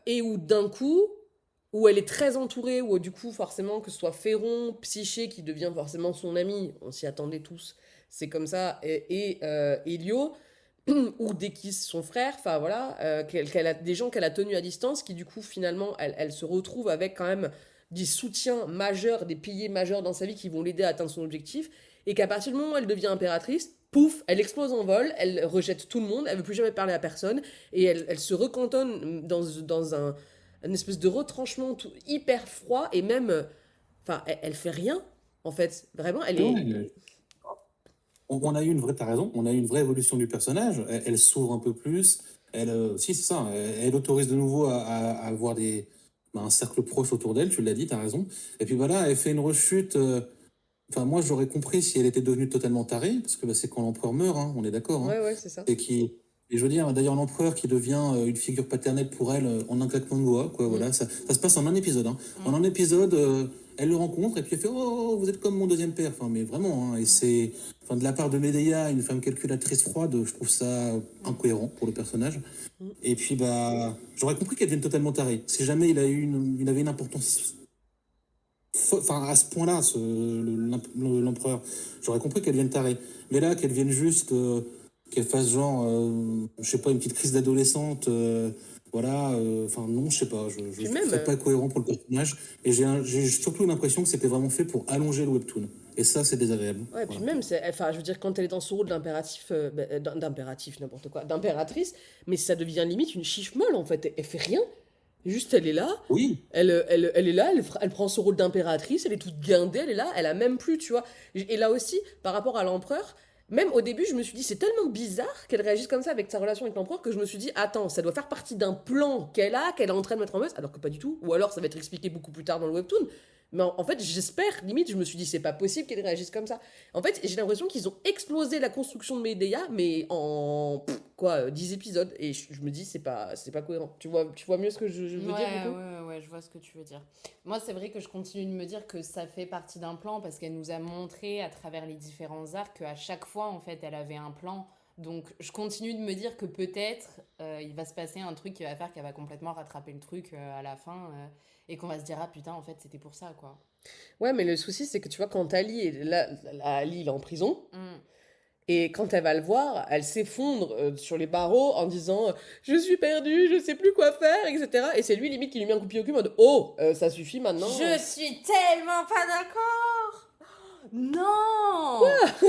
Et où d'un coup, où elle est très entourée, où du coup, forcément, que ce soit Féron, Psyché, qui devient forcément son ami, on s'y attendait tous, c'est comme ça, et Elio, ou Dekis, son frère, enfin voilà, qu'elle a des gens qu'elle a tenus à distance, qui du coup finalement elle se retrouve avec quand même des soutiens majeurs, des piliers majeurs dans sa vie qui vont l'aider à atteindre son objectif, et qu'à partir du moment où elle devient impératrice, pouf, elle explose en vol, elle rejette tout le monde, elle veut plus jamais parler à personne, et elle se recantonne dans un espèce de retranchement hyper froid, et même, enfin, elle fait rien, en fait, vraiment, elle Non, est... on a eu une vraie, t'as raison, on a eu une vraie évolution du personnage. Elle s'ouvre un peu plus. Si, c'est ça. Elle autorise de nouveau à avoir un cercle proche autour d'elle, tu l'as dit, t'as raison. Et puis voilà, elle fait une rechute. Enfin, moi, j'aurais compris si elle était devenue totalement tarée, parce que c'est quand l'empereur meurt, hein, on est d'accord. Hein, Ouais, c'est ça. et je veux dire, d'ailleurs, l'empereur qui devient une figure paternelle pour elle en un claquement de doigts, quoi. Voilà, ça se passe en un épisode. Hein. En un épisode, elle le rencontre et puis elle fait oh, vous êtes comme mon deuxième père. Enfin, mais vraiment. Hein, et c'est, enfin, de la part de Medea, une femme calculatrice froide, je trouve ça incohérent pour le personnage. Et puis, j'aurais compris qu'elle devienne totalement tarée. Si jamais il avait une importance enfin, à ce point-là, l'empereur, j'aurais compris qu'elle vienne tarée. Mais là, qu'elle vienne juste, qu'elle fasse genre, je sais pas, une petite crise d'adolescente, voilà, enfin, non, je sais pas, je Puis trouve même, ça pas cohérent pour le personnage. Et j'ai surtout l'impression que c'était vraiment fait pour allonger le webtoon. Et ça, c'est désagréable. ouais, puis Voilà. même, enfin, je veux dire, quand elle est dans son rôle d'impératif, n'importe quoi, d'impératrice, mais ça devient limite une chiche molle, en fait. Elle fait rien. Juste, elle est là, Oui, elle est là, elle prend son rôle d'impératrice, elle est toute guindée, elle est là, elle a même plus, tu vois. Et là aussi, par rapport à l'empereur, même au début, je me suis dit, c'est tellement bizarre qu'elle réagisse comme ça avec sa relation avec l'empereur que je me suis dit, attends, ça doit faire partie d'un plan qu'elle est en train de mettre en place, alors que pas du tout. Ou alors, ça va être expliqué beaucoup plus tard dans le webtoon. Mais en fait, j'espère, limite, je me suis dit, c'est pas possible qu'elle réagisse comme ça. En fait, j'ai l'impression qu'ils ont explosé la construction de Medea, mais en 10 épisodes. Et je me dis, c'est pas cohérent. Tu vois mieux ce que je veux dire, du coup? Ouais, je vois ce que tu veux dire. Moi, c'est vrai que je continue de me dire que ça fait partie d'un plan parce qu'elle nous a montré à travers les différents arcs qu'à chaque fois, en fait, elle avait un plan. Donc, je continue de me dire que peut-être il va se passer un truc qui va faire qu'elle va complètement rattraper le truc à la fin et qu'on va se dire, ah putain, en fait, c'était pour ça, quoi. Ouais, mais le souci, c'est que tu vois, quand Ali est là, Ali, il est en prison. Mm. Et quand elle va le voir, elle s'effondre sur les barreaux en disant je suis perdue, je sais plus quoi faire, etc. Et c'est lui limite qui lui met un coup de pied au cul en mode oh, ça suffit maintenant. Je suis tellement pas d'accord. Non.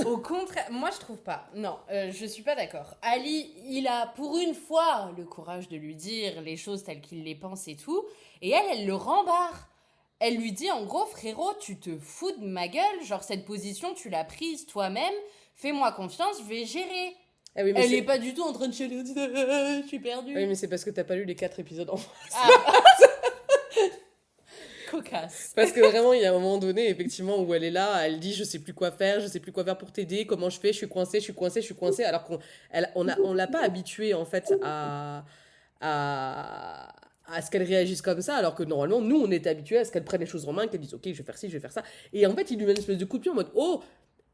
Au contraire, moi je trouve pas. Non, je suis pas d'accord. Ali, il a pour une fois le courage de lui dire les choses telles qu'il les pense et tout. Et elle le rembarre. Elle lui dit en gros, frérot, tu te fous de ma gueule. Genre, cette position, tu l'as prise toi-même. Fais-moi confiance, je vais gérer. Ah oui, mais Elle est pas du tout en train de chialer, en disant, je suis perdue. Oui, mais c'est parce que t'as pas lu les 4 épisodes en Ah. Cocasse. Parce que vraiment, il y a un moment donné, effectivement, où elle est là, elle dit je sais plus quoi faire, je sais plus quoi faire pour t'aider, comment je fais, je suis coincée, je suis coincée, je suis coincée, alors on l'a pas habituée en fait à ce qu'elle réagisse comme ça, alors que normalement, nous, on est habitués à ce qu'elle prenne les choses en main, qu'elle dise ok, je vais faire ci, je vais faire ça. Et en fait, il lui met une espèce de coup de pied en mode oh,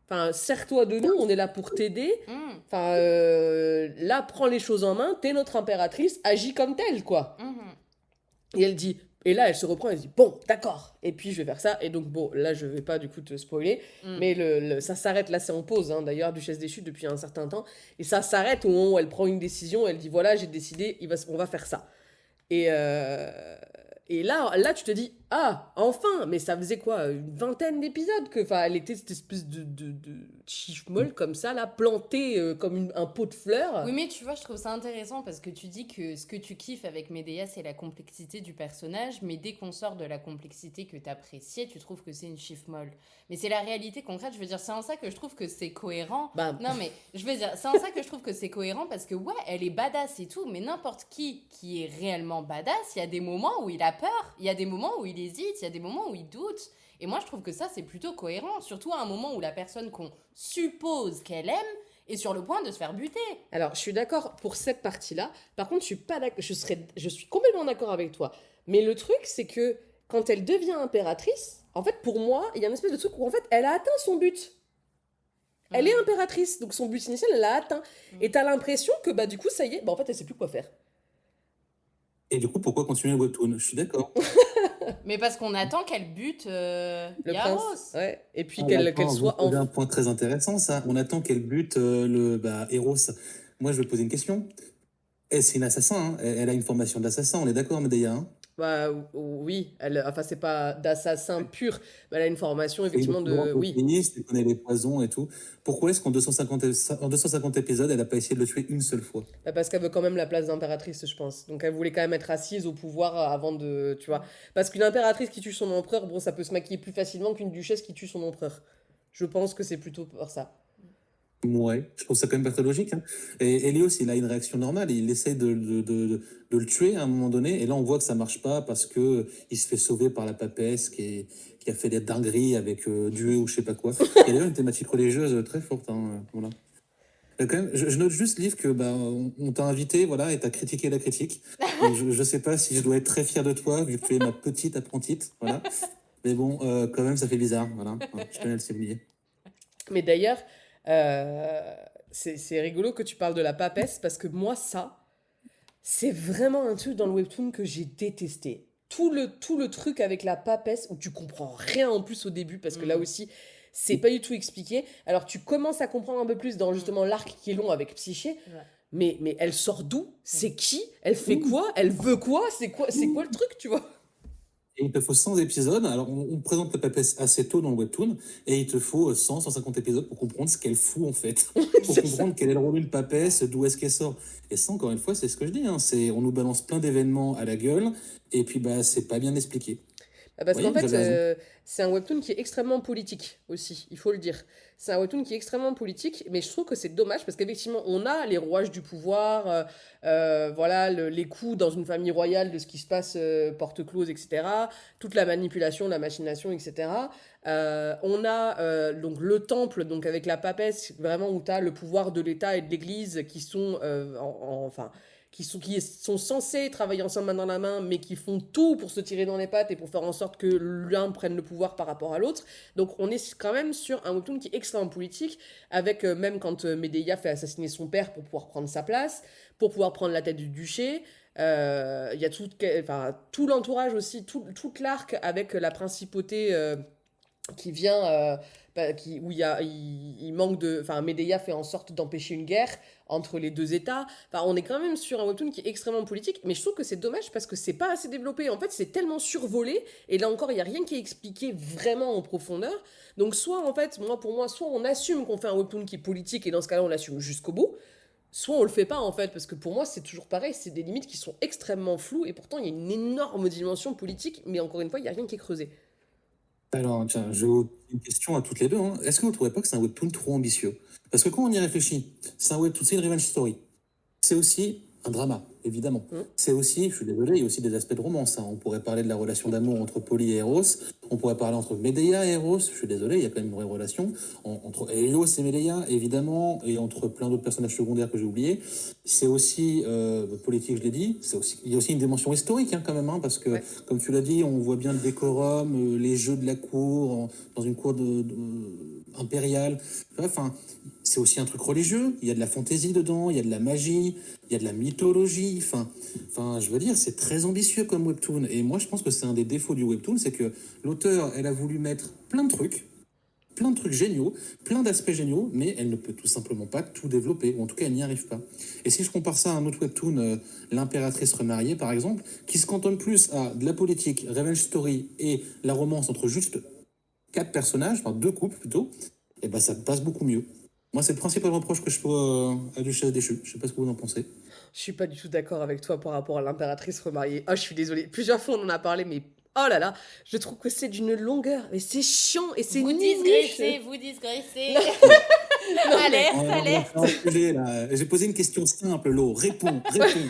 enfin, serre-toi de nous, on est là pour t'aider. Mm. Enfin, là, prends les choses en main, t'es notre impératrice, agis comme telle, quoi. Mhm. Et elle dit, et là, elle se reprend, elle dit, bon, d'accord, et puis je vais faire ça. Et donc, bon, là, je vais pas du coup te spoiler, mais ça s'arrête, là, c'est en pause, hein, d'ailleurs, Duchesse déchue depuis un certain temps. Et ça s'arrête au moment où elle prend une décision, elle dit, voilà, j'ai décidé, on va faire ça. Et là, tu te dis, ah, enfin, mais ça faisait quoi, une vingtaine d'épisodes que, enfin, elle était cette espèce de chiche-molle comme ça, là, plantée comme un pot de fleurs. Oui, mais tu vois, je trouve ça intéressant parce que tu dis que ce que tu kiffes avec Medea, c'est la complexité du personnage, mais dès qu'on sort de la complexité que t'appréciais, tu trouves que c'est une chiffre molle. Mais c'est la réalité concrète, je veux dire, c'est en ça que je trouve que c'est cohérent. Bah, Non, mais je veux dire, c'est en ça que je trouve que c'est cohérent parce que, ouais, elle est badass et tout, mais n'importe qui est réellement badass, il y a des moments où il a peur, il y a des moments où il hésite, il y a des moments où il doute. Et moi, je trouve que ça, c'est plutôt cohérent, surtout à un moment où la personne qu'on suppose qu'elle aime est sur le point de se faire buter. alors, je suis d'accord pour cette partie-là. Par contre, je suis pas d'accord. Je suis complètement d'accord avec toi. Mais le truc, c'est que quand elle devient impératrice, en fait, pour moi, il y a une espèce de truc où en fait, elle a atteint son but. Elle est impératrice, donc son but initial, elle l'a atteint. Et t'as l'impression que bah du coup, ça y est, bah en fait, elle sait plus quoi faire. Et du coup, pourquoi continuer le webtoon? Je suis d'accord. Mais parce qu'on attend qu'elle bute Le Yaros. prince, ouais. Et puis On qu'elle attend, soit vous posez un enfin. point très intéressant, ça. On attend qu'elle bute le Eros. Moi, je vais poser une question. C'est une assassin, hein. Elle a une formation d'assassin, on est d'accord, Medea, hein? Bah oui, enfin c'est pas d'assassin pur, mais elle a une formation effectivement de oui. Elle connaît les poisons et tout. Pourquoi est-ce qu'en 250 épisodes, elle n'a pas essayé de le tuer une seule fois? Bah, parce qu'elle veut quand même la place d'impératrice, je pense. Donc elle voulait quand même être assise au pouvoir avant de, tu vois. Parce qu'une impératrice qui tue son empereur, bon, ça peut se maquiller plus facilement qu'une duchesse qui tue son empereur. Je pense que c'est plutôt pour ça. Ouais, je trouve ça quand même pas très logique, hein. Et Helios, il a une réaction normale, il essaie de le tuer à un moment donné, et là on voit que ça marche pas parce que il se fait sauver par la papesse qui a fait des dingueries avec Dieu ou je sais pas quoi. Il y a d'ailleurs une thématique religieuse très forte, hein, voilà. Quand même, je note juste, Liv, que bah, on t'a invité, voilà, et t'as critiqué la critique. Donc, je sais pas si je dois être très fier de toi, vu que tu es ma petite apprentie, voilà. Mais bon, quand même, ça fait bizarre, voilà. Je tenais à le souligner. Mais d'ailleurs, c'est rigolo que tu parles de la papesse parce que moi, ça, c'est vraiment un truc dans le webtoon que j'ai détesté. Tout le truc avec la papesse où tu comprends rien en plus au début parce que là aussi, c'est pas du tout expliqué. Alors tu commences à comprendre un peu plus dans justement l'arc qui est long avec Psyché. Ouais. Mais elle sort d'où? C'est qui? Elle fait quoi? Elle veut quoi? C'est quoi le truc, tu vois? Et il te faut 100 épisodes. Alors, on présente la papesse assez tôt dans le webtoon, et il te faut 150 épisodes pour comprendre ce qu'elle fout, en fait. Pour comprendre quel est le rôle d'une papesse, d'où est-ce qu'elle sort. Et ça, encore une fois, c'est ce que je dis, hein. On nous balance plein d'événements à la gueule, et puis, bah, c'est pas bien expliqué. Parce qu'en Oui, vous fait, avez raison. c'est un webtoon qui est extrêmement politique aussi, il faut le dire. C'est un webtoon qui est extrêmement politique, mais je trouve que c'est dommage parce qu'effectivement, on a les rouages du pouvoir, voilà, les coups dans une famille royale de ce qui se passe porte close, etc. Toute la manipulation, la machination, etc. On a donc le temple, donc avec la papesse, vraiment où tu as le pouvoir de l'État et de l'Église qui sont enfin qui sont censés travailler ensemble main dans la main, mais qui font tout pour se tirer dans les pattes et pour faire en sorte que l'un prenne le pouvoir par rapport à l'autre. Donc on est quand même sur un webtoon qui est extrêmement politique, avec même quand Medea fait assassiner son père pour pouvoir prendre sa place, pour pouvoir prendre la tête du duché. Il y a tout l'entourage aussi, toute l'arc avec la principauté qui vient où il manque de enfin Medea fait en sorte d'empêcher une guerre entre les deux états. Enfin on est quand même sur un webtoon qui est extrêmement politique, mais je trouve que c'est dommage parce que c'est pas assez développé. En fait, c'est tellement survolé et là encore il y a rien qui est expliqué vraiment en profondeur. Donc soit en fait, pour moi soit on assume qu'on fait un webtoon qui est politique et dans ce cas-là on l'assume jusqu'au bout. Soit on le fait pas en fait, parce que pour moi c'est toujours pareil, c'est des limites qui sont extrêmement floues et pourtant il y a une énorme dimension politique, mais encore une fois il y a rien qui est creusé. Alors, tiens, je vous pose une question à toutes les deux, hein. Est-ce que vous ne trouvez pas que c'est un webtoon trop ambitieux? Parce que quand on y réfléchit, c'est un webtoon, c'est une revenge story. C'est aussi un drama, évidemment. Mm. C'est aussi, je suis désolé, il y a aussi des aspects de romance, hein. On pourrait parler de la relation d'amour entre Polly et Eros. On pourrait parler entre Medea et Eros. Je suis désolé, il y a quand même une vraie relation. Entre Helios et Medea, évidemment, et entre plein d'autres personnages secondaires que j'ai oubliés. C'est aussi politique, je l'ai dit. Il y a aussi une dimension historique, hein, quand même, hein, parce que, Ouais. comme tu l'as dit, on voit bien le décorum, les jeux de la cour, dans une cour impériale. Enfin, c'est aussi un truc religieux. Il y a de la fantaisie dedans, il y a de la magie, il y a de la mythologie. Enfin, je veux dire, c'est très ambitieux comme webtoon. Et moi, je pense que c'est un des défauts du webtoon, c'est que l'auteur, elle a voulu mettre plein de trucs géniaux, plein d'aspects géniaux, mais elle ne peut tout simplement pas tout développer, ou en tout cas, elle n'y arrive pas. Et si je compare ça à un autre webtoon, L'Impératrice remariée, par exemple, qui se cantonne plus à de la politique, revenge story et la romance entre juste 4 personnages, enfin 2 couples plutôt, et ben ça passe beaucoup mieux. Moi, c'est le principal reproche que je fais à Duchesse déchue. Je sais pas ce que vous en pensez. Je suis pas du tout d'accord avec toi par rapport à l'impératrice remariée. Oh, je suis désolée. Plusieurs fois, on en a parlé, mais oh là là, je trouve que c'est d'une longueur. Mais c'est chiant et c'est Vous niche. digressez, vous digressez. Non, mais, Alerte. J'ai posé une question simple, Lo. Réponds.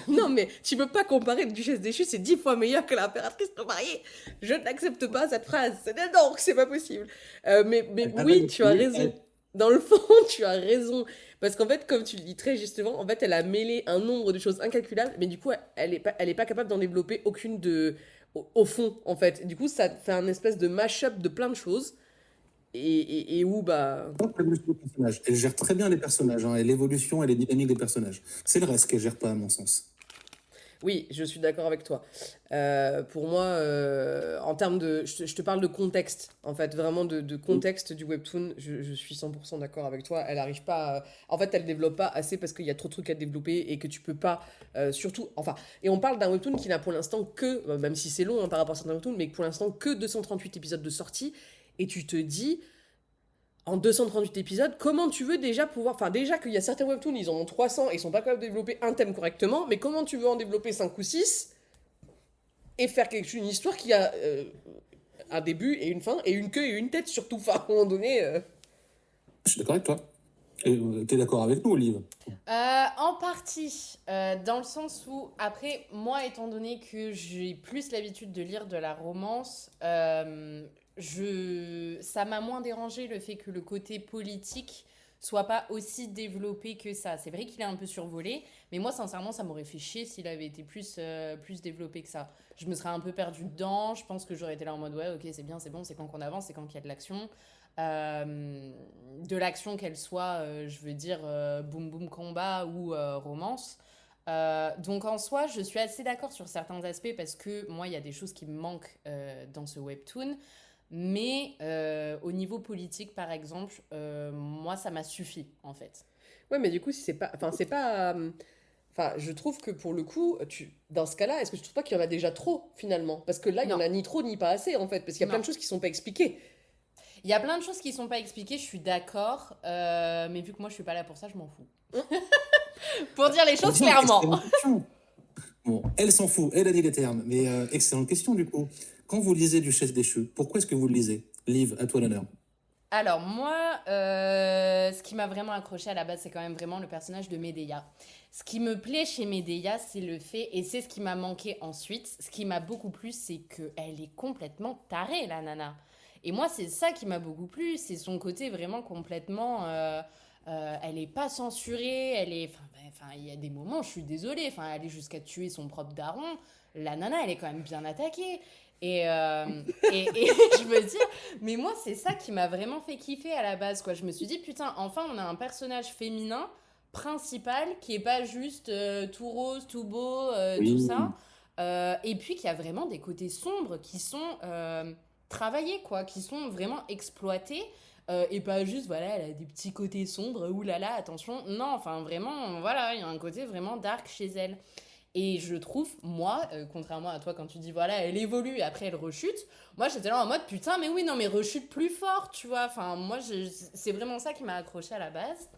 non, mais tu peux pas comparer une duchesse déchue, c'est 10 fois meilleur que l'impératrice remariée. Je n'accepte pas cette phrase. Non, c'est pas possible. Mais oui, tu as raison. Dans le fond, tu as raison. Parce qu'en fait, comme tu le dis très justement, en fait, elle a mêlé un nombre de choses incalculables, mais du coup, elle est pas capable d'en développer aucune au fond, en fait. Du coup, ça fait un espèce de mash-up de plein de choses. Et où, bah. Elle gère très bien les personnages, hein, et l'évolution et les dynamiques des personnages. C'est le reste qu'elle gère pas, à mon sens. Oui, je suis d'accord avec toi. Pour moi, en termes de... Je te parle de contexte, en fait, vraiment de contexte du webtoon. Je suis 100% d'accord avec toi. Elle arrive pas... En fait, elle développe pas assez parce qu'il y a trop de trucs à développer et que tu peux pas... surtout... Enfin, et on parle d'un webtoon qui n'a pour l'instant que... même si c'est long, hein, par rapport à certains webtoons, mais pour l'instant que 238 épisodes de sortie. Et tu te dis... En 238 épisodes, comment tu veux déjà pouvoir... Enfin, déjà qu'il y a certains webtoons, ils en ont 300 et ils sont pas capables de développer un thème correctement, mais comment tu veux en développer 5 ou 6 et faire une histoire qui a un début et une fin, et une queue et une tête surtout, enfin, à un moment donné... Je suis d'accord avec toi. T'es d'accord avec nous, Olive? En partie, dans le sens où, après, moi, étant donné que j'ai plus l'habitude de lire de la romance, ça m'a moins dérangé le fait que le côté politique soit pas aussi développé que ça. C'est vrai qu'il est un peu survolé, mais moi, sincèrement, ça m'aurait fait chier s'il avait été plus développé que ça. Je me serais un peu perdue dedans, je pense que j'aurais été là en mode, ouais, ok, c'est bien, c'est bon, c'est quand qu'on avance, c'est quand qu'il y a de l'action. De l'action, qu'elle soit, je veux dire, boum boum combat ou romance. Donc en soi, je suis assez d'accord sur certains aspects parce que moi, il y a des choses qui me manquent dans ce webtoon. Mais au niveau politique, par exemple, moi, ça m'a suffi, en fait. Ouais, mais du coup, si c'est pas... Enfin, c'est pas... Enfin, je trouve que pour le coup, dans ce cas-là, est-ce que tu trouves pas qu'il y en a déjà trop, finalement? Parce que là, il y en Non. a ni trop ni pas assez, en fait, parce qu'il y a Non. plein de choses qui sont pas expliquées. Il y a plein de choses qui sont pas expliquées, je suis d'accord. Mais vu que moi, je suis pas là pour ça, je m'en fous. Pour dire les choses Bien, clairement. excellente question. Bon, elle s'en fout, elle a dit les termes. Mais excellente question du coup. Quand vous lisez Duchesse déchue, pourquoi est-ce que vous le lisez? Liv, à toi l'honneur. Alors moi, ce qui m'a vraiment accroché à la base, c'est quand même vraiment le personnage de Medea. Ce qui me plaît chez Medea, c'est le fait, et c'est ce qui m'a manqué ensuite, ce qui m'a beaucoup plu, c'est qu'elle est complètement tarée, la nana. Et moi, c'est ça qui m'a beaucoup plu, c'est son côté vraiment complètement... elle est pas censurée, elle est... Enfin, il y a des moments, je suis désolée, enfin, elle est jusqu'à tuer son propre daron. La nana, elle est quand même bien attaquée. Et je veux dire, mais moi, c'est ça qui m'a vraiment fait kiffer à la base, quoi. Je me suis dit, putain, enfin, on a un personnage féminin principal qui est pas juste tout rose, tout beau, tout Oui. ça. Et puis, qui a vraiment des côtés sombres qui sont travaillés, quoi, qui sont vraiment exploités. Et pas juste, voilà, elle a des petits côtés sombres, oulala, attention. Non, enfin, vraiment, voilà, il y a un côté vraiment dark chez elle. Et je trouve, moi, contrairement à toi, quand tu dis, voilà, elle évolue et après elle rechute, moi j'étais là en mode, putain, mais oui, non, mais rechute plus fort, tu vois. Enfin, moi, c'est vraiment ça qui m'a accroché à la base.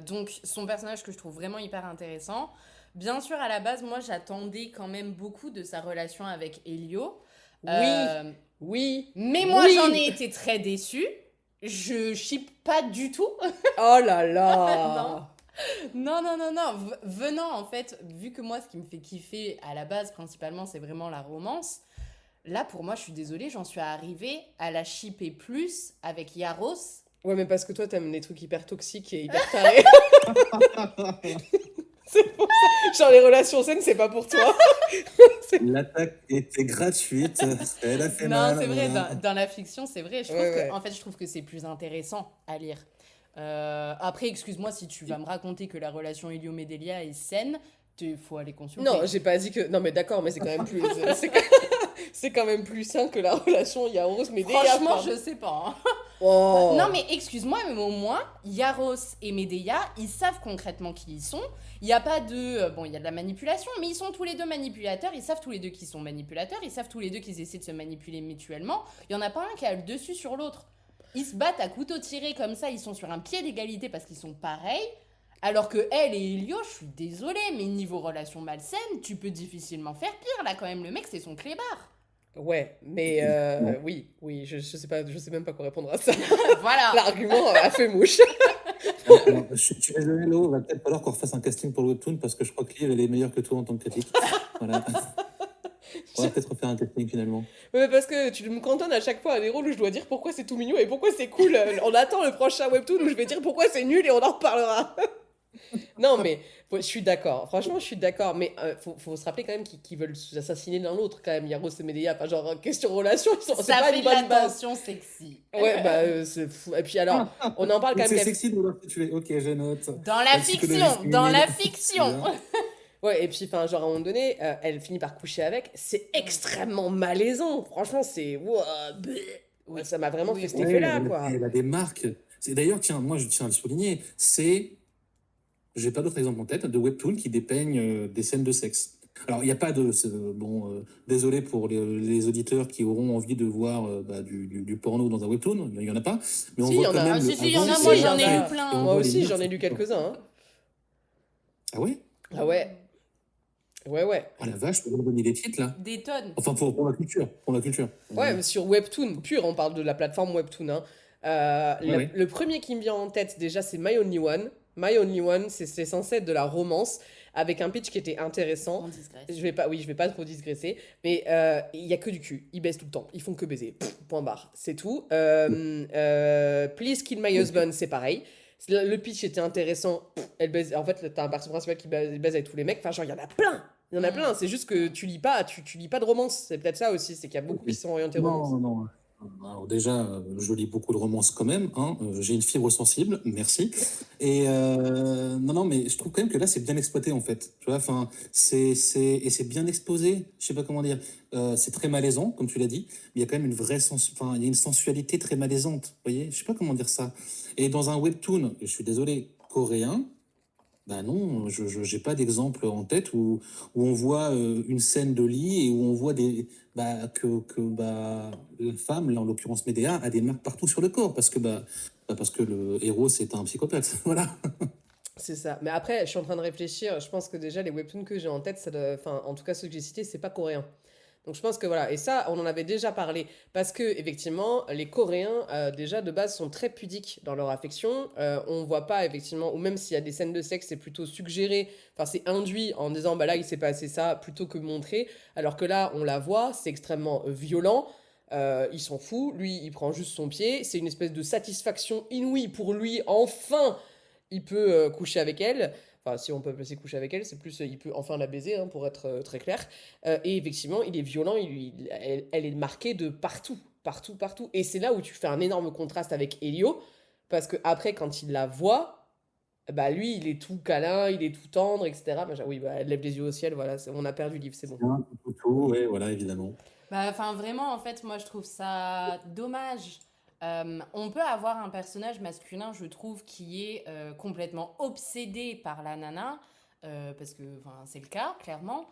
Donc, son personnage que je trouve vraiment hyper intéressant. Bien sûr, à la base, moi, j'attendais quand même beaucoup de sa relation avec Elio. Oui, Euh, oui, mais moi, j'en ai oui. été très déçue. Je ship pas du tout. Oh là Non. là. Non, non, non, non. Venant, en fait, vu que moi, ce qui me fait kiffer à la base, principalement, c'est vraiment la romance. Là, pour moi, je suis désolée, j'en suis arrivée à la shipper plus avec Yaros. Ouais, mais parce que toi, t'aimes les trucs hyper toxiques et hyper tarés. C'est pour ça. Genre, les relations saines, c'est pas pour toi. L'attaque était gratuite. Elle a fait Non, mal. c'est vrai, Voilà. dans la fiction, c'est vrai. Ouais, ouais. En fait, je trouve que c'est plus intéressant à lire. Après, excuse-moi si tu vas me raconter que la relation Elio-Médelia est saine, il faut aller consulter. Non, j'ai pas dit que. Non, mais d'accord, mais c'est quand même plus. C'est c'est quand même plus sain que la relation Yaros Medea. Franchement, je sais pas. Hein. Oh. Non, mais excuse-moi, mais au moins, Yaros et Medea, ils savent concrètement qui ils sont. Il n'y a pas de. Bon, il y a de la manipulation, mais ils sont tous les deux manipulateurs. Ils savent tous les deux qu'ils sont manipulateurs. Ils savent tous les deux qu'ils essaient de se manipuler mutuellement. Il n'y en a pas un qui a le dessus sur l'autre. Ils se battent à couteau tiré comme ça. Ils sont sur un pied d'égalité parce qu'ils sont pareils. Alors que elle et Elio, je suis désolée, mais niveau relation malsaine, tu peux difficilement faire pire. Là, quand même, le mec, c'est son clébard. Ouais, mais Non. oui, oui, je sais pas, je sais même pas quoi répondre à ça. Voilà. L'argument a fait mouche. Alors, je suis désolé, Lo, il va peut-être falloir qu'on refasse un casting pour le webtoon parce que je crois que Liv, elle est meilleure que toi en tant que critique. Voilà. On va peut-être refaire un casting finalement. Ouais, parce que tu me cantonnes à chaque fois à des rôles où je dois dire pourquoi c'est tout mignon et pourquoi c'est cool. On attend le prochain webtoon où je vais dire pourquoi c'est nul et on en reparlera. Non, mais je suis d'accord. Franchement, je suis d'accord. Mais faut se rappeler quand même qu'ils veulent s'assassiner l'un l'autre, quand même, Yaros et Medea. Enfin, genre, question relation, c'est Ça pas fait une de la bonne base. tension sexy. Ouais, bah, c'est fou. Et puis alors, on en parle quand Donc même. c'est sexy de vouloir te tuer. Ok, je note. Dans la psychologie fiction, dans la féminine. fiction. Bien. Ouais, et puis, enfin, genre, à un moment donné, elle finit par coucher avec. C'est extrêmement malaisant. Franchement, c'est. Ouah, bleh. Oui. Ça m'a vraiment Oui, fait cet oui. Ouais, effet-là, quoi. elle a des marques. D'ailleurs, tiens, moi je tiens à le souligner, j'ai pas d'autre exemple en tête, de webtoons qui dépeignent des scènes de sexe. Alors, il n'y a pas de... Bon, désolé pour les auditeurs qui auront envie de voir du porno dans un webtoon, il n'y en a pas. Mais on Si, il y voit en quand a. même Ah, le si, il y avant en a, et moi Si, j'en ai après, lu plein. et on Moi voit les aussi, meufs j'en ai qui lu sont quelques-uns. Hein. Ah ouais? Ah ouais, ouais, ouais. Oh la vache, on va donner les titres là. Des tonnes. Enfin, pour la culture. Pour la culture. Ouais, mais sur Webtoon, pur, on parle de la plateforme Webtoon. Hein. Ouais. Le premier qui me vient en tête, déjà, c'est My Only One. My Only One, c'est censé être de la romance, avec un pitch qui était intéressant. On digresse. Je vais pas trop digresser, mais il y a que du cul. Ils baissent tout le temps. Ils font que baiser. Point barre. C'est tout. Please Kill My Husband, c'est pareil. Le pitch était intéressant. Elle baise. En fait, t'as un personnage principal qui baise avec tous les mecs. Enfin, genre, il y en a plein. Il y en a plein. C'est juste que tu lis pas de romance. C'est peut-être ça aussi. C'est qu'il y a beaucoup qui sont orientés romance. Non, non. Alors déjà, je lis beaucoup de romances quand même. Hein. J'ai une fibre sensible, merci. Et non, mais je trouve quand même que là, c'est bien exploité en fait. Tu vois, enfin, et c'est bien exposé. Je sais pas comment dire. C'est très malaisant, comme tu l'as dit. Mais il y a quand même une vraie enfin, il y a une sensualité très malaisante. Vous voyez, je sais pas comment dire ça. Et dans un webtoon, je suis désolé, coréen. Ben non, je n'ai pas d'exemple en tête où on voit une scène de lit et où on voit la femme, là, en l'occurrence Médéa, a des marques partout sur le corps parce que le héros c'est un psychopathe. Voilà. C'est ça. Mais après, je suis en train de réfléchir. Je pense que déjà, les webtoons que j'ai en tête, enfin, en tout cas, ceux que j'ai cités, c'est pas coréen. Donc je pense que voilà, et ça, on en avait déjà parlé, parce que effectivement, les Coréens, déjà de base, sont très pudiques dans leur affection. On voit pas, effectivement, ou même s'il y a des scènes de sexe, c'est plutôt suggéré, enfin c'est induit en disant, bah là, il s'est passé ça, plutôt que montré. Alors que là, on la voit, c'est extrêmement violent. Il s'en fout, lui, il prend juste son pied. C'est une espèce de satisfaction inouïe pour lui, enfin, il peut coucher avec elle. Enfin, si on peut placer coucher avec elle, c'est plus il peut enfin la baiser, hein, pour être très clair. Et effectivement, il est violent, elle est marquée de partout, partout, partout. Et c'est là où tu fais un énorme contraste avec Elio, parce que après, quand il la voit, bah lui, il est tout câlin, il est tout tendre, etc. Bah, oui, bah, elle lève les yeux au ciel, voilà, on a perdu le livre, c'est bon. Tout, ouais, voilà, évidemment. Bah, enfin, vraiment, en fait, moi, je trouve ça dommage. On peut avoir un personnage masculin, je trouve, qui est complètement obsédé par la nana, parce que enfin, c'est le cas, clairement,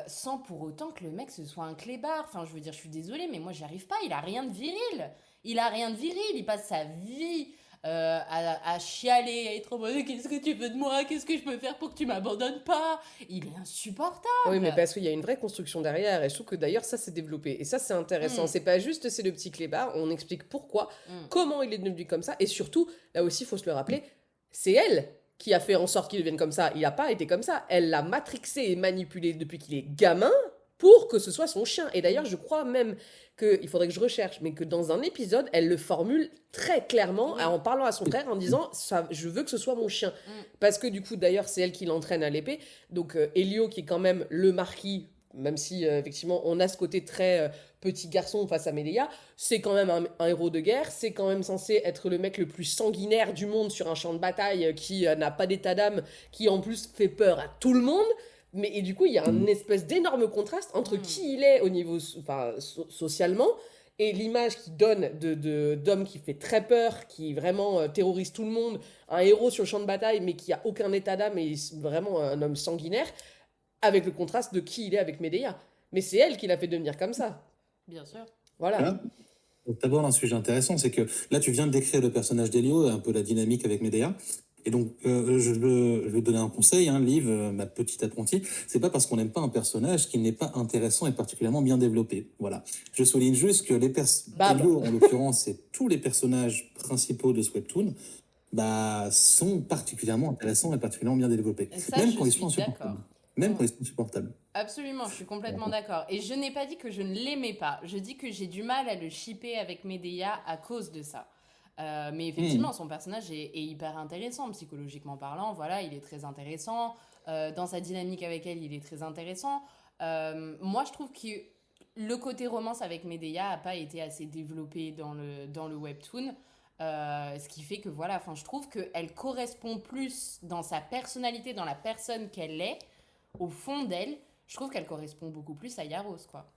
sans pour autant que le mec ce soit un clébard. Enfin, je veux dire, je suis désolée, mais moi, j'y arrive pas. Il a rien de viril. Il a rien de viril. Il passe sa vie à chialer, à être en mode qu'est-ce que tu veux de moi? Qu'est-ce que je peux faire pour que tu m'abandonnes pas? Il est Oui, mais insupportable. parce qu'il y a une vraie construction derrière, et je trouve que d'ailleurs ça s'est développé. Et ça c'est intéressant. Hum, C'est pas juste c'est le petit clébard, on explique pourquoi, hum. comment il est devenu comme ça, et surtout, là aussi il faut se le rappeler, c'est elle qui a fait en sorte qu'il devienne comme ça. Il n'a pas été comme ça. Elle l'a matrixé et manipulé depuis qu'il est gamin pour que ce soit son chien. Et d'ailleurs, je crois même que, il faudrait que je recherche, mais que dans un épisode, elle le formule très clairement Oui. en parlant à son frère en disant ça, je veux que ce soit mon chien. Hum. Parce que du coup, d'ailleurs, c'est elle qui l'entraîne à l'épée. Donc Elio, qui est quand même le marquis, même si effectivement on a ce côté très petit garçon face à Medea, c'est quand même un héros de guerre, c'est quand même censé être le mec le plus sanguinaire du monde sur un champ de bataille, qui n'a pas d'état d'âme, qui en plus fait peur à tout le monde. Mais et du coup, il y a un espèce d'énorme contraste entre Mm. qui il est au niveau enfin, socialement et l'image qu'il donne d'homme qui fait très peur, qui vraiment terrorise tout le monde, un héros sur le champ de bataille, mais qui a aucun état d'âme et vraiment un homme sanguinaire, avec le contraste de qui il est avec Medea. Mais c'est elle qui l'a fait devenir comme ça. Bien sûr. Voilà. Voilà. Donc, d'abord, un sujet intéressant, c'est que là, tu viens de décrire le personnage d'Elio, un peu la dynamique avec Medea. Et donc, je vais te donner un conseil, hein, Liv, ma petite apprentie. C'est pas parce qu'on n'aime pas un personnage qu'il n'est pas intéressant et particulièrement bien développé. Voilà. Je souligne juste que Bam. Elio, en l'occurrence, et tous les personnages principaux de ce webtoon, bah, sont particulièrement intéressants et particulièrement bien développés. Et ça, Même je quand ils suis sont insupportables. d'accord. Même Mm. quand ils sont insupportables. Absolument, je suis complètement d'accord. Et je n'ai pas dit que je ne l'aimais pas. Je dis que j'ai du mal à le shipper avec Medea à cause de ça. Mais effectivement, son personnage est hyper intéressant, psychologiquement parlant. Voilà, il est très intéressant. Dans sa dynamique avec elle, il est très intéressant. Moi, je trouve que le côté romance avec Medea n'a pas été assez développé dans le webtoon. Ce qui fait que voilà, enfin, je trouve qu'elle correspond plus dans sa personnalité, dans la personne qu'elle est, au fond d'elle. Je trouve qu'elle correspond beaucoup plus à Yaros, quoi.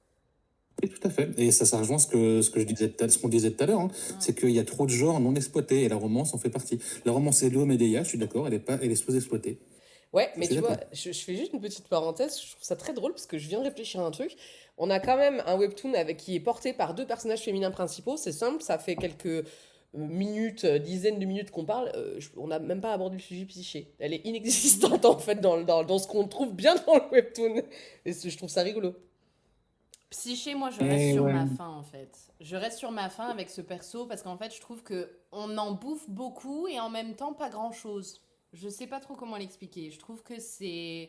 Oui, tout à fait. Et ça rejoint ce que je disais, ce qu'on disait tout à l'heure, hein. C'est qu'il y a trop de genres non exploités et la romance en fait partie. La romance Elio Medea, je suis d'accord, elle est sous-exploitée. Ouais, Je mais suis tu vois, d'accord. je fais juste une petite parenthèse, je trouve ça très drôle parce que je viens de réfléchir à un truc. On a quand même un webtoon qui est porté par deux personnages féminins principaux, c'est simple, ça fait quelques minutes, dizaines de minutes qu'on parle, on n'a même pas abordé le sujet psyché. Elle est inexistante en fait dans ce qu'on trouve bien dans le webtoon. Et je trouve ça rigolo. Psyché, moi, je reste sur Ouais. ma faim, en fait. Je reste sur ma faim avec ce perso parce qu'en fait, je trouve que on en bouffe beaucoup et en même temps pas grand-chose. Je sais pas trop comment l'expliquer. Je trouve que c'est...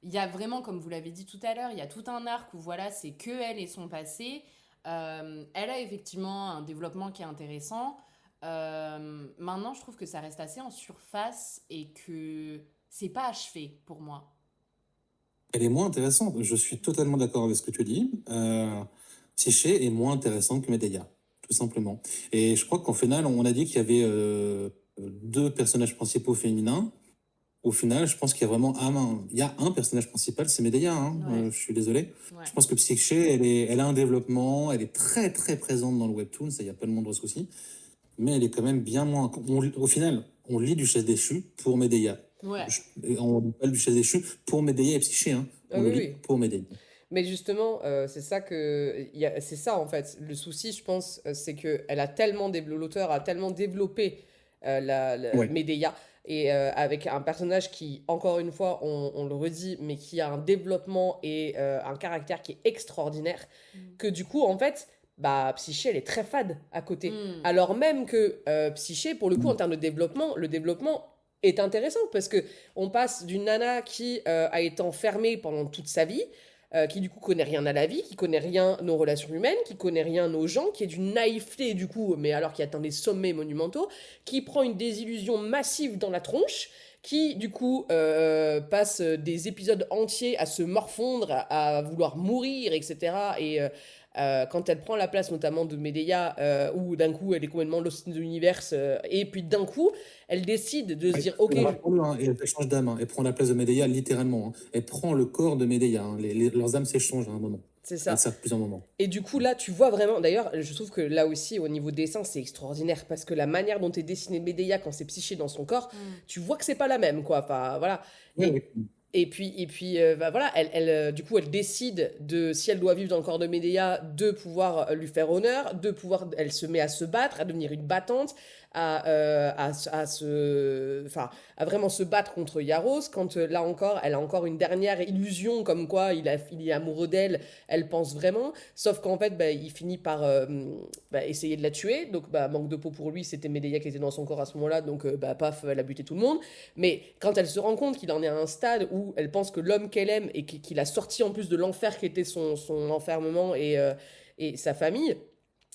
Il y a vraiment, comme vous l'avez dit tout à l'heure, il y a tout un arc où voilà, c'est que elle et son passé. Elle a effectivement un développement qui est intéressant. Maintenant, je trouve que ça reste assez en surface et que c'est pas achevé pour moi. Elle est moins intéressante. Je suis totalement d'accord avec ce que tu dis. Psyché est moins intéressant que Medea, tout simplement. Et je crois qu'au final, on a dit qu'il y avait deux personnages principaux féminins. Au final, je pense qu'il y a vraiment il y a un personnage principal, c'est Medea, hein. Ouais, Je suis désolé. ouais. Je pense que Psyché, elle a un développement, elle est très très présente dans le webtoon, ça, il n'y a pas le moindre souci. Mais elle est quand même bien moins. Au final, on lit Duchesse déchue pour Medea. Ouais. Et on lit pas le Duchesse déchue pour Medea et Psyché, hein. Ah On oui, le lit oui. pour Medea. Mais justement, c'est ça en fait. Le souci, je pense, c'est que l'auteur a tellement développé Ouais. Medea, et avec un personnage qui, encore une fois, on le redit, mais qui a un développement et un caractère qui est extraordinaire, que du coup, en fait, bah, Psyché, elle est très fade à côté. Alors même que Psyché, pour le coup, en termes de développement, le développement est intéressant parce que on passe d'une nana qui a été enfermée pendant toute sa vie, qui du coup connaît rien à la vie, qui connaît rien nos relations humaines, qui connaît rien nos gens, qui est d'une naïveté du coup, mais alors qui atteint des sommets monumentaux, qui prend une désillusion massive dans la tronche, qui du coup passe des épisodes entiers à se morfondre, à vouloir mourir, etc. Et quand elle prend la place notamment de Medea, où d'un coup elle est complètement lost in the universe, et puis d'un coup elle décide de se dire ok, Et elle change d'âme. Hein. Elle prend la place de Medea littéralement. Hein. Elle prend le corps de Medea. Hein. Leurs âmes s'échangent à un moment. c'est ça. Elles savent plus un moment. Et du coup, là, tu vois vraiment. D'ailleurs, je trouve que là aussi, au niveau dessin, c'est extraordinaire. Parce que la manière dont est dessiné Medea quand c'est Psyché dans son corps, tu vois que c'est pas la même, quoi. Enfin, voilà. Ouais, Et, ouais. et puis bah, voilà, du coup, elle décide de, si elle doit vivre dans le corps de Medea, de pouvoir lui faire honneur, de pouvoir. Elle se met à se battre, à devenir une battante, enfin, à vraiment se battre contre Yaros. Quand là encore, elle a encore une dernière illusion, comme quoi il est amoureux d'elle, elle pense vraiment. Sauf qu'en fait, bah, il finit par essayer de la tuer. Donc, bah, manque de peau pour lui, c'était Medea qui était dans son corps à ce moment-là. Donc, bah, paf, elle a buté tout le monde. Mais quand elle se rend compte qu'il en est à un stade où elle pense que l'homme qu'elle aime et qu'il a sorti en plus de l'enfer qui était son enfermement et sa famille,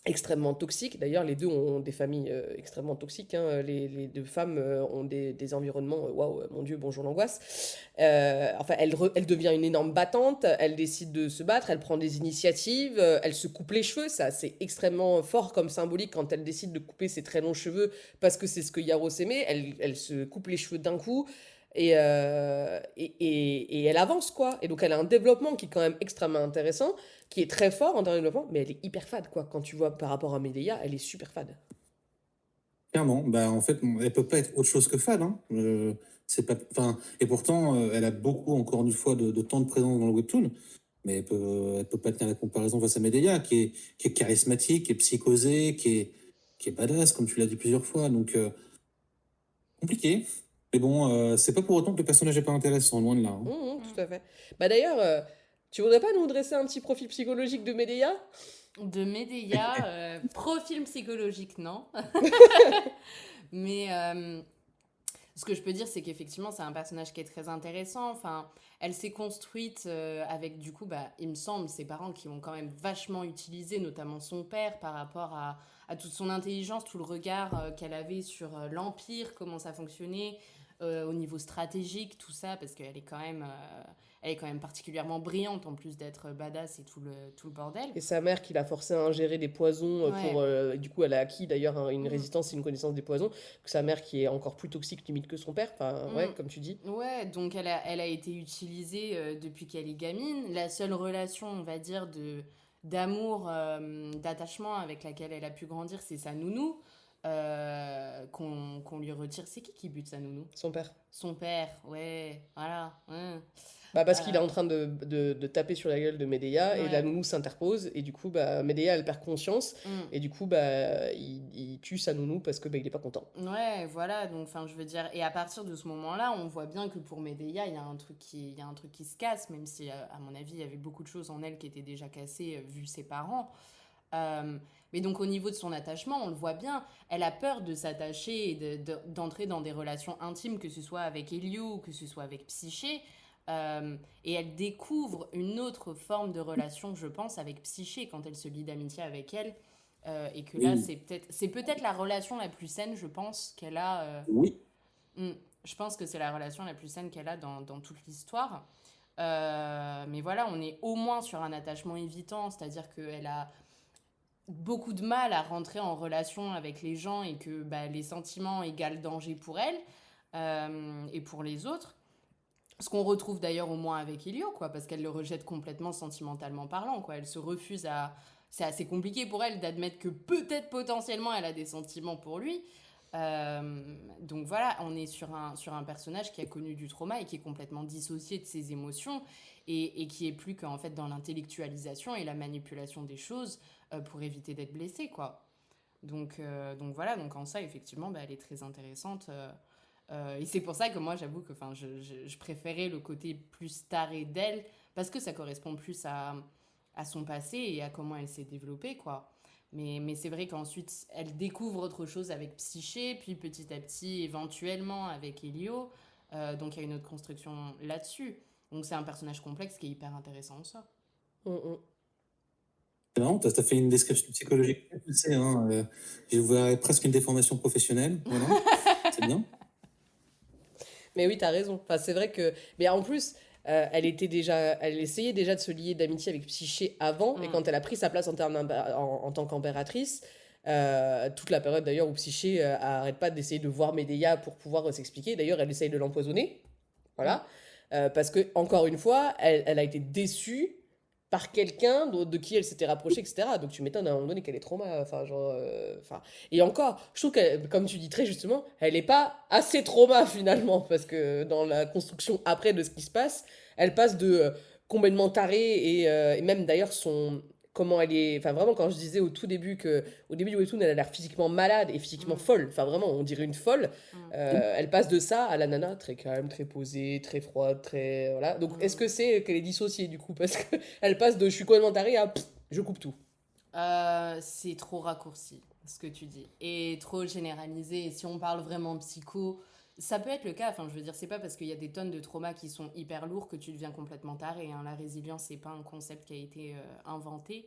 extrêmement toxique. D'ailleurs, les deux ont des familles extrêmement toxiques. Hein. Les deux femmes ont des environnements, waouh, mon Dieu, bonjour l'angoisse. Enfin, elle devient une énorme battante, elle décide de se battre, elle prend des initiatives, elle se coupe les cheveux. Ça, c'est extrêmement fort comme symbolique quand elle décide de couper ses très longs cheveux parce que c'est ce que Yaros aimait. Elle se coupe les cheveux d'un coup. Et elle avance, quoi. Et donc, elle a un développement qui est quand même extrêmement intéressant, qui est très fort en termes de développement, mais elle est hyper fade, quoi. Quand tu vois par rapport à Medea, elle est super fade. Clairement. Bah, en fait, elle peut pas être autre chose que fade. Hein. C'est pas, enfin, et pourtant, elle a beaucoup, encore une fois, de temps de présence dans le webtoon. Mais elle peut pas tenir la comparaison face à Medea, qui est charismatique, qui est psychosée, qui est badass, comme tu l'as dit plusieurs fois. Donc, compliqué. Mais bon, c'est pas pour autant que le personnage est pas intéressant, loin de là. Hein. Tout à fait. Bah d'ailleurs, tu voudrais pas nous dresser un petit profil psychologique de Medea? De Medea, profil psychologique, non. Mais ce que je peux dire, c'est qu'effectivement, c'est un personnage qui est très intéressant. Enfin, elle s'est construite avec, du coup, bah, il me semble, ses parents qui ont quand même vachement utilisé, notamment son père, par rapport à toute son intelligence, tout le regard qu'elle avait sur l'Empire, comment ça fonctionnait, au niveau stratégique, tout ça, parce qu'elle est elle est quand même particulièrement brillante, en plus d'être badass et tout le bordel. Et sa mère qui l'a forcé à ingérer des poisons du coup, elle a acquis d'ailleurs une résistance et une connaissance des poisons. Que sa mère qui est encore plus toxique limite que son père. Enfin, ouais, comme tu dis. Ouais, donc elle a été utilisée depuis qu'elle est gamine. La seule relation, on va dire, d'amour, d'attachement avec laquelle elle a pu grandir, c'est sa nounou. Qu'on lui retire. C'est qui bute sa nounou? Son père. Son père, ouais, voilà. Ouais. Bah parce qu'il est en train de taper sur la gueule de Medea et la nounou s'interpose et du coup bah Medea elle perd conscience et du coup bah il tue sa nounou parce que bah, il est pas content. Ouais, voilà, donc enfin je veux dire, et à partir de ce moment-là, on voit bien que pour Medea, il y a un truc qui se casse, même si à mon avis, il y avait beaucoup de choses en elle qui étaient déjà cassées vu ses parents. Mais donc au niveau de son attachement, on le voit bien, elle a peur de s'attacher et d'entrer dans des relations intimes, que ce soit avec Elio ou que ce soit avec Psyché. Et elle découvre une autre forme de relation, je pense, avec Psyché quand elle se lie d'amitié avec elle. Et que là, c'est peut-être la relation la plus saine, je pense, qu'elle a. Oui. Je pense que c'est la relation la plus saine qu'elle a dans toute l'histoire. Mais voilà, on est au moins sur un attachement évitant, c'est-à-dire qu'elle a beaucoup de mal à rentrer en relation avec les gens et que bah, les sentiments égalent danger pour elle et pour les autres. Ce qu'on retrouve d'ailleurs au moins avec Elio, quoi, parce qu'elle le rejette complètement sentimentalement parlant, quoi. Elle se refuse à... C'est assez compliqué pour elle d'admettre que peut-être potentiellement elle a des sentiments pour lui. Donc voilà, on est sur un personnage qui a connu du trauma et qui est complètement dissocié de ses émotions et qui est plus qu'en fait dans l'intellectualisation et la manipulation des choses pour éviter d'être blessé, quoi. Donc voilà, donc en ça, effectivement, bah, elle est très intéressante. Et c'est pour ça que moi, j'avoue que je préférais le côté plus taré d'elle, parce que ça correspond plus à son passé et à comment elle s'est développée, quoi. Mais c'est vrai qu'ensuite, elle découvre autre chose avec Psyché, puis petit à petit, éventuellement, avec Elio. Donc il y a une autre construction là-dessus. Donc c'est un personnage complexe qui est hyper intéressant en soi. Mm, mm. C'est marrant, t'as fait une description psychologique très poussée, hein. Je vois presque une déformation professionnelle. Voilà, c'est bien. Mais oui, t'as raison. Enfin, c'est vrai que. Mais en plus, elle essayait déjà de se lier d'amitié avec Psyché avant, et Mm. quand elle a pris sa place en tant qu'empératrice, toute la période d'ailleurs où Psyché arrête pas d'essayer de voir Médéia pour pouvoir s'expliquer. D'ailleurs, elle essaye de l'empoisonner. Mm. Voilà. Parce que, encore une fois, elle a été déçue par quelqu'un de qui elle s'était rapprochée, etc. Donc tu m'étonnes à un moment donné qu'elle est trauma. Enfin, genre. Enfin, et encore, je trouve que, comme tu dis très justement, elle n'est pas assez trauma finalement. Parce que dans la construction après de ce qui se passe, elle passe de complètement tarée et même d'ailleurs son. Comment elle est. Enfin, vraiment, quand je disais au tout début que. Au début du webtoon, elle a l'air physiquement malade et physiquement Mm. folle. Enfin, vraiment, on dirait une folle. Mm. Elle passe de ça à la nana très calme, très posée, très froide, très. Voilà. Donc, est-ce que c'est qu'elle est dissociée du coup? Parce qu'elle passe de je suis complètement tarée à pff, je coupe tout. C'est trop raccourci, ce que tu dis, et trop généralisé. Et si on parle vraiment psycho, ça peut être le cas. Enfin, je veux dire, c'est pas parce qu'il y a des tonnes de traumas qui sont hyper lourds que tu deviens complètement taré, hein. La résilience, c'est pas un concept qui a été inventé.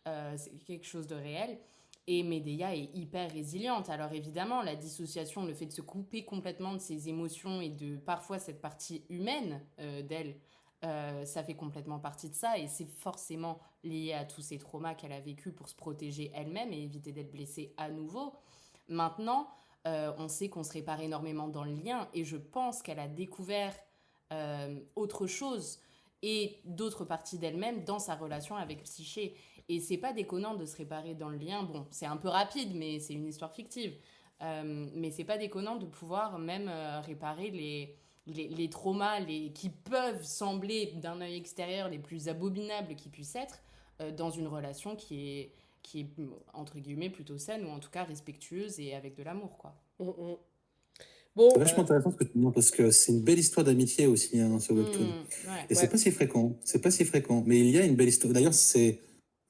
C'est quelque chose de réel. Et Medea est hyper résiliente. Alors évidemment, la dissociation, le fait de se couper complètement de ses émotions et de parfois cette partie humaine d'elle, ça fait complètement partie de ça et c'est forcément lié à tous ces traumas qu'elle a vécu pour se protéger elle-même et éviter d'être blessée à nouveau. Maintenant, on sait qu'on se répare énormément dans le lien et je pense qu'elle a découvert autre chose et d'autres parties d'elle-même dans sa relation avec Psyché. Et c'est pas déconnant de se réparer dans le lien. Bon, c'est un peu rapide, mais c'est une histoire fictive. Mais c'est pas déconnant de pouvoir même réparer les traumas qui peuvent sembler d'un œil extérieur les plus abominables qui puissent être dans une relation qui est, entre guillemets, plutôt saine ou en tout cas respectueuse et avec de l'amour, quoi. Mm, mm. Bon, C'est vachement intéressant ce que tu dis, parce que c'est une belle histoire d'amitié aussi, hein, ce webtoon. Ouais. Et c'est ouais. pas si fréquent, c'est pas si fréquent. Mais il y a une belle histoire. D'ailleurs, c'est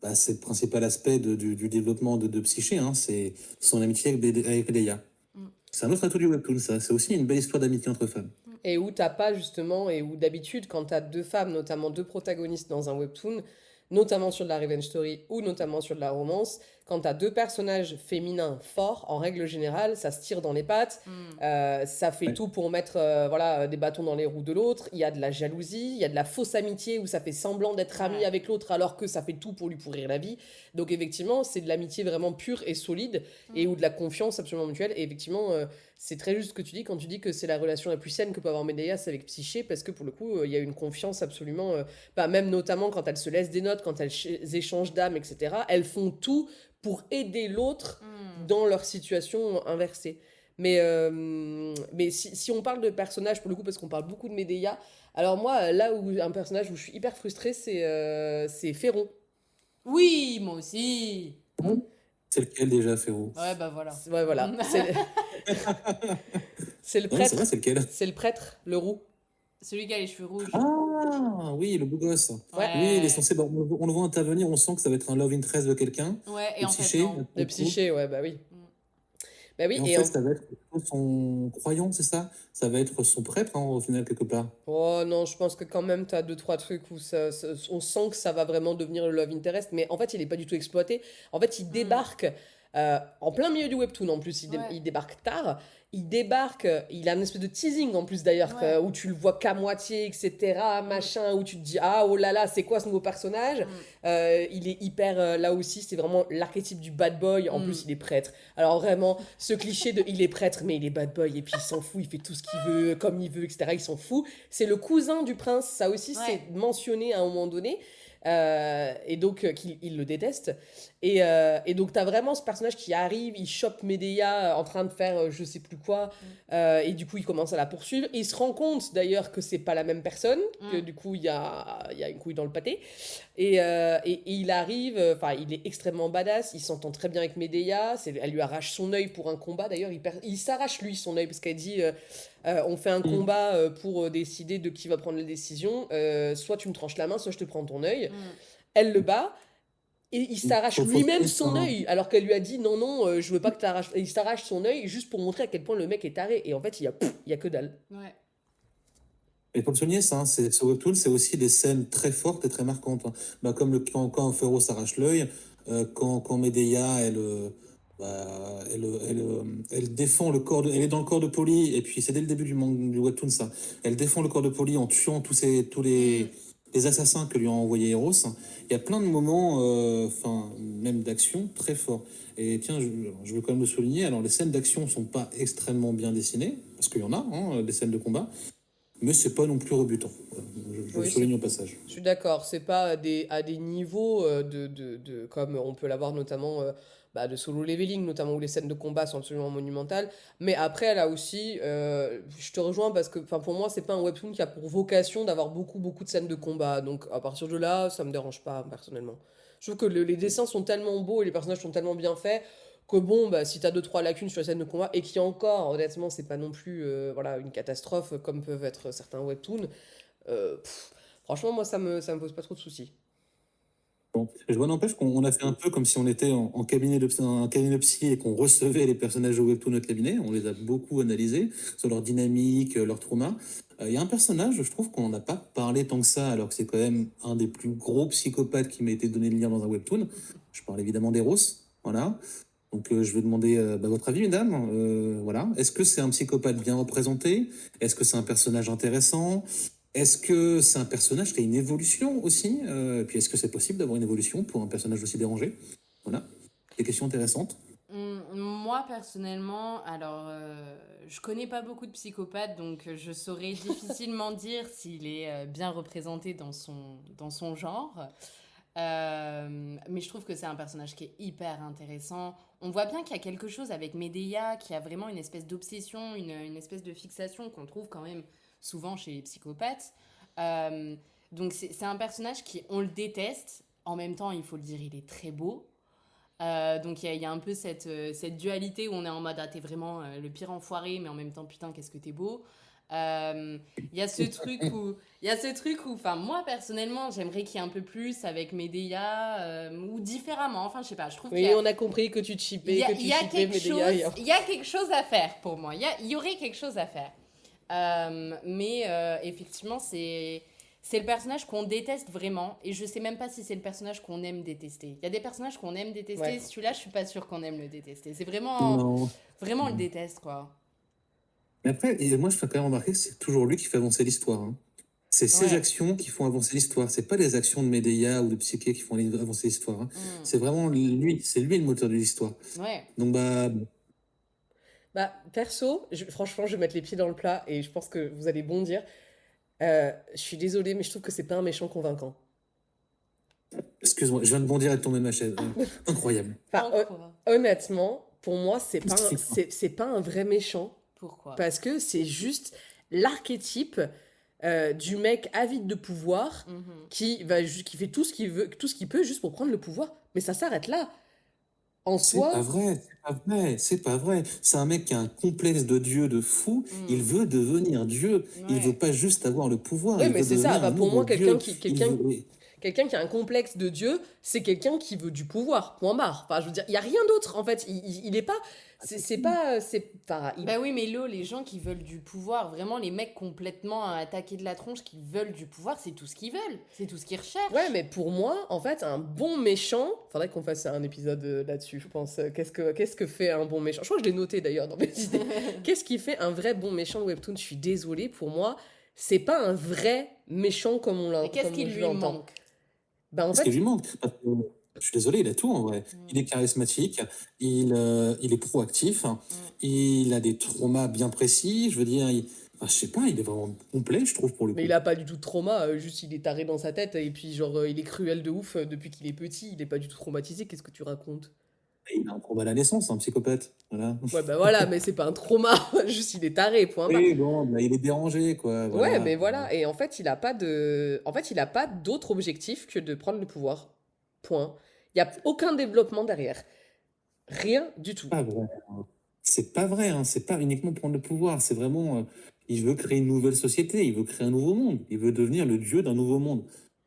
le principal aspect du développement de Psyché, hein, c'est son amitié avec Leia. Mm. C'est un autre atout du webtoon, ça. C'est aussi une belle histoire d'amitié entre femmes. Et où t'as pas justement, et où d'habitude, quand t'as deux femmes, notamment deux protagonistes dans un webtoon, notamment sur de la revenge story ou notamment sur de la romance, quand t'as deux personnages féminins forts, en règle générale, ça se tire dans les pattes, ça fait Ouais. tout pour mettre voilà, des bâtons dans les roues de l'autre, il y a de la jalousie, il y a de la fausse amitié où ça fait semblant d'être ami Ouais. avec l'autre alors que ça fait tout pour lui pourrir la vie. Donc effectivement, c'est de l'amitié vraiment pure et solide et où de la confiance absolument mutuelle. Et effectivement, c'est très juste ce que tu dis quand tu dis que c'est la relation la plus saine que peut avoir Medea, c'est avec Psyché, parce que pour le coup, il y a une confiance absolument, bah, même notamment quand elles se laissent des notes, quand elles échangent d'âme, etc. Elles font tout pour aider l'autre dans leur situation inversée. Mais si on parle de personnages, pour le coup, parce qu'on parle beaucoup de Medea, alors moi, là où un personnage où je suis hyper frustrée, c'est Féron. Oui, moi aussi. C'est lequel déjà, Féro? Ouais, bah voilà. Ouais, voilà. C'est le Non, c'est prêtre. vrai, c'est lequel? C'est le prêtre, le roux. Celui qui a les cheveux rouges. Ah, oui, le beau gosse. Ouais. Oui, il est censé. Bah, on le voit intervenir, on sent que ça va être un love interest de quelqu'un. Ouais, et De en fait, Psyché. non. De Psyché, ouais, bah oui. Mm. Bah oui, Et en et fait, ça va être son croyant, c'est ça? Ça va être son prêtre, hein, au final, quelque part. oh non, je pense que quand même, t'as deux, trois trucs où on sent que ça va vraiment devenir le love interest, mais en fait, il est pas du tout exploité. En fait, il débarque en plein milieu du webtoon, en plus, Ouais. il débarque tard. Il débarque, il a une espèce de teasing en plus d'ailleurs, Ouais. où tu le vois qu'à moitié, etc., machin, où tu te dis, ah oh là là, c'est quoi ce nouveau personnage? Il est hyper, là aussi, c'est vraiment l'archétype du bad boy, en plus il est prêtre. Alors vraiment, ce cliché de il est prêtre, mais il est bad boy, et puis il s'en fout, il fait tout ce qu'il veut, comme il veut, etc., il s'en fout. C'est le cousin du prince, ça aussi Ouais. c'est mentionné à un moment donné. Et donc il le déteste et donc t'as vraiment ce personnage qui arrive, il chope Medea en train de faire je sais plus quoi, et du coup il commence à la poursuivre, il se rend compte d'ailleurs que c'est pas la même personne, que du coup il y a une couille dans le pâté, et il arrive, enfin il est extrêmement badass, il s'entend très bien avec Medea, elle lui arrache son œil pour un combat d'ailleurs, il s'arrache lui son œil parce qu'elle dit On fait un Mm. combat pour décider de qui va prendre la décision. Soit tu me tranches la main, soit je te prends ton œil. Mm. Elle le bat. Et il s'arrache Faut lui-même tenir son ça. œil, alors qu'elle lui a dit non, non, je veux pas que tu arraches. Il s'arrache son œil juste pour montrer à quel point le mec est taré. Et en fait, il y a que dalle. Ouais. Et pour le souligner, ça, sur Webtoon, c'est aussi des scènes très fortes et très marquantes, hein. Bah, comme quand Féro s'arrache l'œil, quand Medea, elle défend le corps elle est dans le corps de Polly, et puis c'est dès le début du Webtoon, ça. Elle défend le corps de Polly en tuant tous Mm. les assassins que lui a envoyé Eros. Il y a plein de moments, enfin, même d'action, très forts. Et tiens, je veux quand même le souligner, alors les scènes d'action sont pas extrêmement bien dessinées, parce qu'il y en a, hein, des scènes de combat, mais c'est pas non plus rebutant. Voilà, je le Oui, souligne au passage. je suis d'accord, c'est pas à des niveaux comme on peut l'avoir notamment de solo leveling, notamment où les scènes de combat sont absolument monumentales. Mais après, là aussi, je te rejoins parce que pour moi, c'est pas un webtoon qui a pour vocation d'avoir beaucoup de scènes de combat. Donc à partir de là, ça me dérange pas personnellement. Je trouve que les dessins sont tellement beaux et les personnages sont tellement bien faits que bon, bah, si t'as deux trois lacunes sur les scènes de combat et qui encore, honnêtement, c'est pas non plus voilà, une catastrophe comme peuvent être certains webtoons. Franchement, moi, ça me pose pas trop de soucis. Bon, je vois, n'empêche qu'on a fait un peu comme si on était en cabinet en cabinet de psy et qu'on recevait les personnages de Webtoon au cabinet. On les a beaucoup analysés sur leur dynamique, leur trauma. Il y a un personnage, je trouve qu'on n'en a pas parlé tant que ça, alors que c'est quand même un des plus gros psychopathes qui m'a été donné de lire dans un Webtoon. Je parle évidemment d'Eros. Voilà. Donc je vais demander votre avis, mesdames. Voilà. Est-ce que c'est un psychopathe bien représenté? Est-ce que c'est un personnage intéressant? Est-ce que c'est un personnage qui a une évolution aussi? Et puis est-ce que c'est possible d'avoir une évolution pour un personnage aussi dérangé? Voilà. Des questions intéressantes. Moi, personnellement, alors, je connais pas beaucoup de psychopathes, donc je saurais difficilement dire s'il est bien représenté dans son genre. Mais je trouve que c'est un personnage qui est hyper intéressant. On voit bien qu'il y a quelque chose avec Medea, qui a vraiment une espèce d'obsession, une espèce de fixation qu'on trouve quand même souvent chez les psychopathes. Euh, donc c'est un personnage qui, on le déteste. En même temps, il faut le dire, il est très beau. Donc il y a un peu cette dualité où on est en mode ah t'es vraiment le pire enfoiré mais en même temps putain qu'est-ce que t'es beau. Il y a ce truc où enfin moi personnellement j'aimerais qu'il y ait un peu plus avec Medea ou différemment, enfin je sais pas, je trouve qu'il y Oui, a, on a compris que tu chippais, que il tu y a chippais quelque Medea. chose, il y a quelque chose à faire pour moi, il y aurait quelque chose à faire. Mais effectivement c'est le personnage qu'on déteste vraiment, et je sais même pas si c'est le personnage qu'on aime détester. Il y a des personnages qu'on aime détester, Ouais. celui-là, je suis pas sûre qu'on aime le détester. C'est Non. vraiment on le déteste, quoi. Mais après, et moi je fais quand même remarquer que c'est toujours lui qui fait avancer l'histoire, hein. C'est ses Ouais. actions qui font avancer l'histoire. C'est pas les actions de Medea ou de Psyché qui font avancer l'histoire, hein. Mm. C'est vraiment lui. C'est lui le moteur de l'histoire. Ouais. Donc bah Bah, perso, franchement, je vais mettre les pieds dans le plat et je pense que vous allez bondir. Je suis désolée, mais je trouve que c'est pas un méchant convaincant. excuse-moi, je viens de bondir et de tomber de ma chaise. Incroyable. Enfin, En quoi? honnêtement, pour moi, Mystiquement. c'est pas un vrai méchant Pourquoi? parce que c'est juste l'archétype du mec avide de pouvoir Mhm. qui fait tout ce qu'il veut, tout ce qu'il peut juste pour prendre le pouvoir. Mais ça s'arrête là. En C'est pas soi, vrai, c'est pas vrai, c'est pas vrai. C'est un mec qui a un complexe de Dieu de fou. Il Mm. veut devenir Dieu. Il veut Ouais. pas juste avoir le pouvoir. oui, Il mais veut c'est ça. devenir un Bah, pour moi, nouveau Dieu. Il veut. quelqu'un qui a un complexe de Dieu, c'est quelqu'un qui veut du pouvoir. Point barre. Enfin, je veux dire, il y a rien d'autre en fait. Il est pas. C'est pas. Enfin, Bah oui, mais les gens qui veulent du pouvoir, vraiment les mecs complètement attaqués de la tronche qui veulent du pouvoir, c'est tout ce qu'ils veulent. C'est tout ce qu'ils recherchent. ouais, mais pour moi, en fait, un bon méchant. Faudrait qu'on fasse un épisode là-dessus, je pense. Qu'est-ce que fait un bon méchant? Je crois que je l'ai noté d'ailleurs dans mes idées. Qu'est-ce qui fait un vrai bon méchant de Webtoon? Je suis désolée, pour moi, c'est pas un vrai méchant comme Et qu'est-ce comme qui je lui l'entends. manque? Bah, en Ce qui lui fait, manque. Parce que, je suis désolé, il a tout en vrai. Il est Mm. charismatique, il est proactif, Mm. il a des traumas bien précis. Je veux dire, enfin, je sais pas, il est vraiment complet, je trouve, pour le mais coup. il a pas du tout de trauma, juste il est taré dans sa tête et puis genre il est cruel de ouf depuis qu'il est petit, il est pas du tout traumatisé, qu'est-ce que tu racontes? Il a un trauma à la naissance, un psychopathe. Voilà. Ouais bah voilà, mais c'est pas un trauma, juste il est taré, point barre. Oui, bon, bah, il est dérangé, quoi. Ouais, Voilà. mais voilà, et en fait il a pas d'autre objectif que de prendre le pouvoir. Point. Il y a aucun développement derrière. Rien du tout. Pas vrai, hein. C'est pas vrai, hein. C'est pas uniquement prendre le pouvoir. C'est vraiment il veut créer une nouvelle société, il veut créer un nouveau monde, il veut devenir le dieu d'un nouveau monde.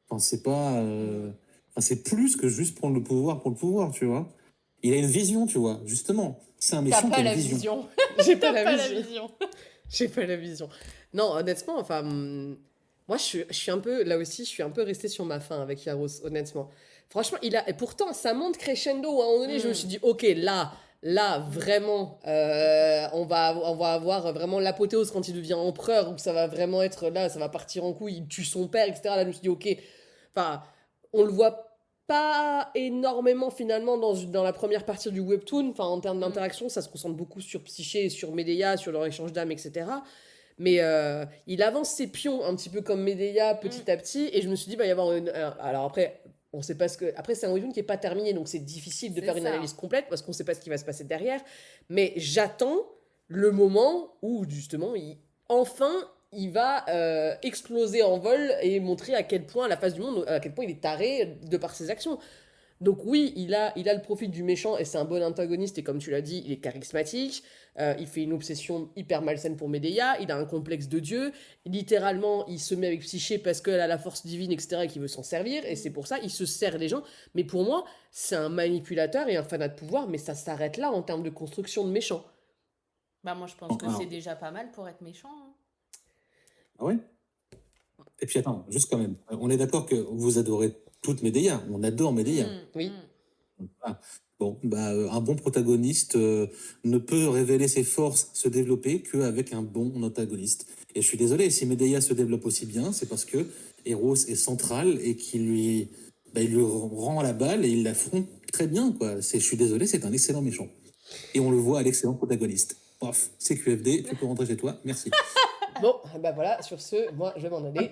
Enfin, c'est pas, enfin, c'est plus que juste prendre le pouvoir pour le pouvoir, tu vois. Il a une vision, tu vois, justement. C'est un T'as méchant qui pas a une la vision. vision. J'ai pas T'as la pas la vision. vision. J'ai pas la vision. Non, honnêtement, enfin, moi, je suis un peu, là aussi, je suis un peu restée sur ma faim avec Yaros, honnêtement. Franchement, et pourtant, ça monte crescendo. À un moment donné, je me suis dit, ok, là, vraiment, on va avoir vraiment l'apothéose quand il devient empereur, où ça va vraiment être là, ça va partir en couille, il tue son père, etc. Là, je me suis dit, ok, enfin, on le voit pas énormément finalement dans la première partie du webtoon. Enfin, en termes d'interaction, ça se concentre beaucoup sur Psyché et sur Medea, sur leur échange d'âme, etc. Mais il avance ses pions un petit peu comme Medea petit à petit. Et je me suis dit, il va y avoir une. Alors après, on sait pas ce que. Après, c'est un webtoon qui est pas terminé, donc c'est difficile de C'est faire une ça. analyse complète parce qu'on sait pas ce qui va se passer derrière. Mais j'attends le moment où justement, enfin, il va exploser en vol et montrer à quel point la face du monde, à quel point il est taré de par ses actions. Donc oui, il a le profil du méchant et c'est un bon antagoniste et comme tu l'as dit, il est charismatique, il fait une obsession hyper malsaine pour Medea, il a un complexe de dieu, littéralement il se met avec Psyché parce qu'elle a la force divine, etc. et qu'il veut s'en servir et c'est pour ça il se sert des gens. Mais pour moi, c'est un manipulateur et un fanat de pouvoir, mais ça s'arrête là en termes de construction de méchant. Bah moi je pense que Alors, c'est déjà pas mal pour être méchant. Hein. ah ouais? Et puis attends, juste quand même, on est d'accord que vous adorez toutes Medea, on adore Medea. Oui. Ah, bon, bah, un bon protagoniste ne peut révéler ses forces, se développer qu'avec un bon antagoniste. Et je suis désolé, si Medea se développe aussi bien, c'est parce que Eros est central et qu'il lui, bah, il lui rend la balle et il l'affronte très bien, quoi. Je suis désolé, c'est un excellent méchant. Et on le voit à l'excellent protagoniste. Bref, c'est QFD, tu peux rentrer chez toi, merci. Bon, bah voilà, sur ce, moi je vais m'en aller.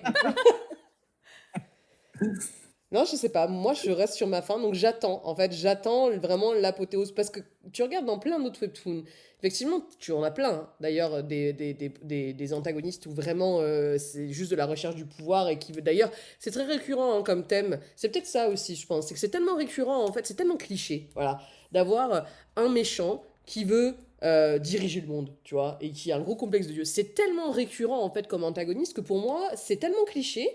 Non, je sais pas. Moi, je reste sur ma faim, donc j'attends. En fait, j'attends vraiment l'apothéose. Parce que tu regardes dans plein d'autres webtoons. Effectivement, tu en as plein, hein. D'ailleurs, des antagonistes où vraiment c'est juste de la recherche du pouvoir et qui veut. D'ailleurs, c'est très récurrent hein, comme thème. C'est peut-être ça aussi, je pense. C'est que c'est tellement récurrent, en fait, c'est tellement cliché, voilà, d'avoir un méchant qui veut diriger le monde, tu vois, et qui a un gros complexe de Dieu. C'est tellement récurrent, en fait, comme antagoniste que pour moi, c'est tellement cliché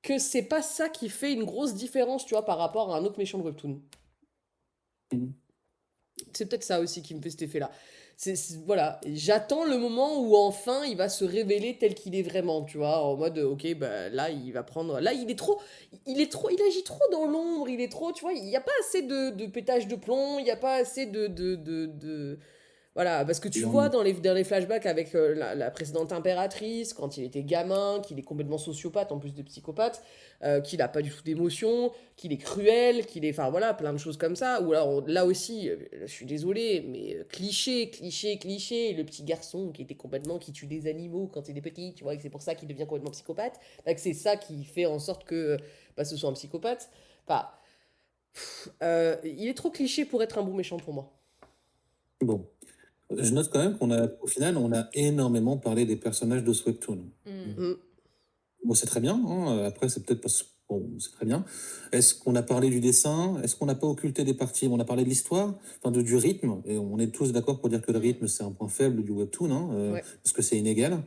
que c'est pas ça qui fait une grosse différence, tu vois, par rapport à un autre méchant de webtoon. C'est peut-être ça aussi qui me fait cet effet-là. Voilà, j'attends le moment où enfin il va se révéler tel qu'il est vraiment, tu vois, en mode ok, bah là il va prendre, là il agit trop dans l'ombre, il est trop, tu vois, il n'y a pas assez de pétage de plomb, il n'y a pas assez de. Voilà, parce que tu vois dans les flashbacks avec la précédente impératrice, quand il était gamin, qu'il est complètement sociopathe en plus de psychopathe, qu'il n'a pas du tout d'émotion, qu'il est cruel, qu'il est. Enfin voilà, plein de choses comme ça. Ou alors, là aussi, je suis désolée, mais cliché, cliché, cliché, le petit garçon qui tue des animaux quand il est petit, tu vois, et que c'est pour ça qu'il devient complètement psychopathe. Là, que c'est ça qui fait en sorte que bah, ce soit un psychopathe. Enfin, il est trop cliché pour être un bon méchant pour moi. Bon. Je note quand même qu'au final, on a énormément parlé des personnages de ce webtoon. Bon, c'est très bien. Hein. Après, c'est peut-être parce que bon, c'est très bien. Est-ce qu'on a parlé du dessin? Est-ce qu'on n'a pas occulté des parties? On a parlé de l'histoire, enfin du rythme. Et on est tous d'accord pour dire que le rythme, c'est un point faible du webtoon, hein, Ouais. parce que c'est inégal.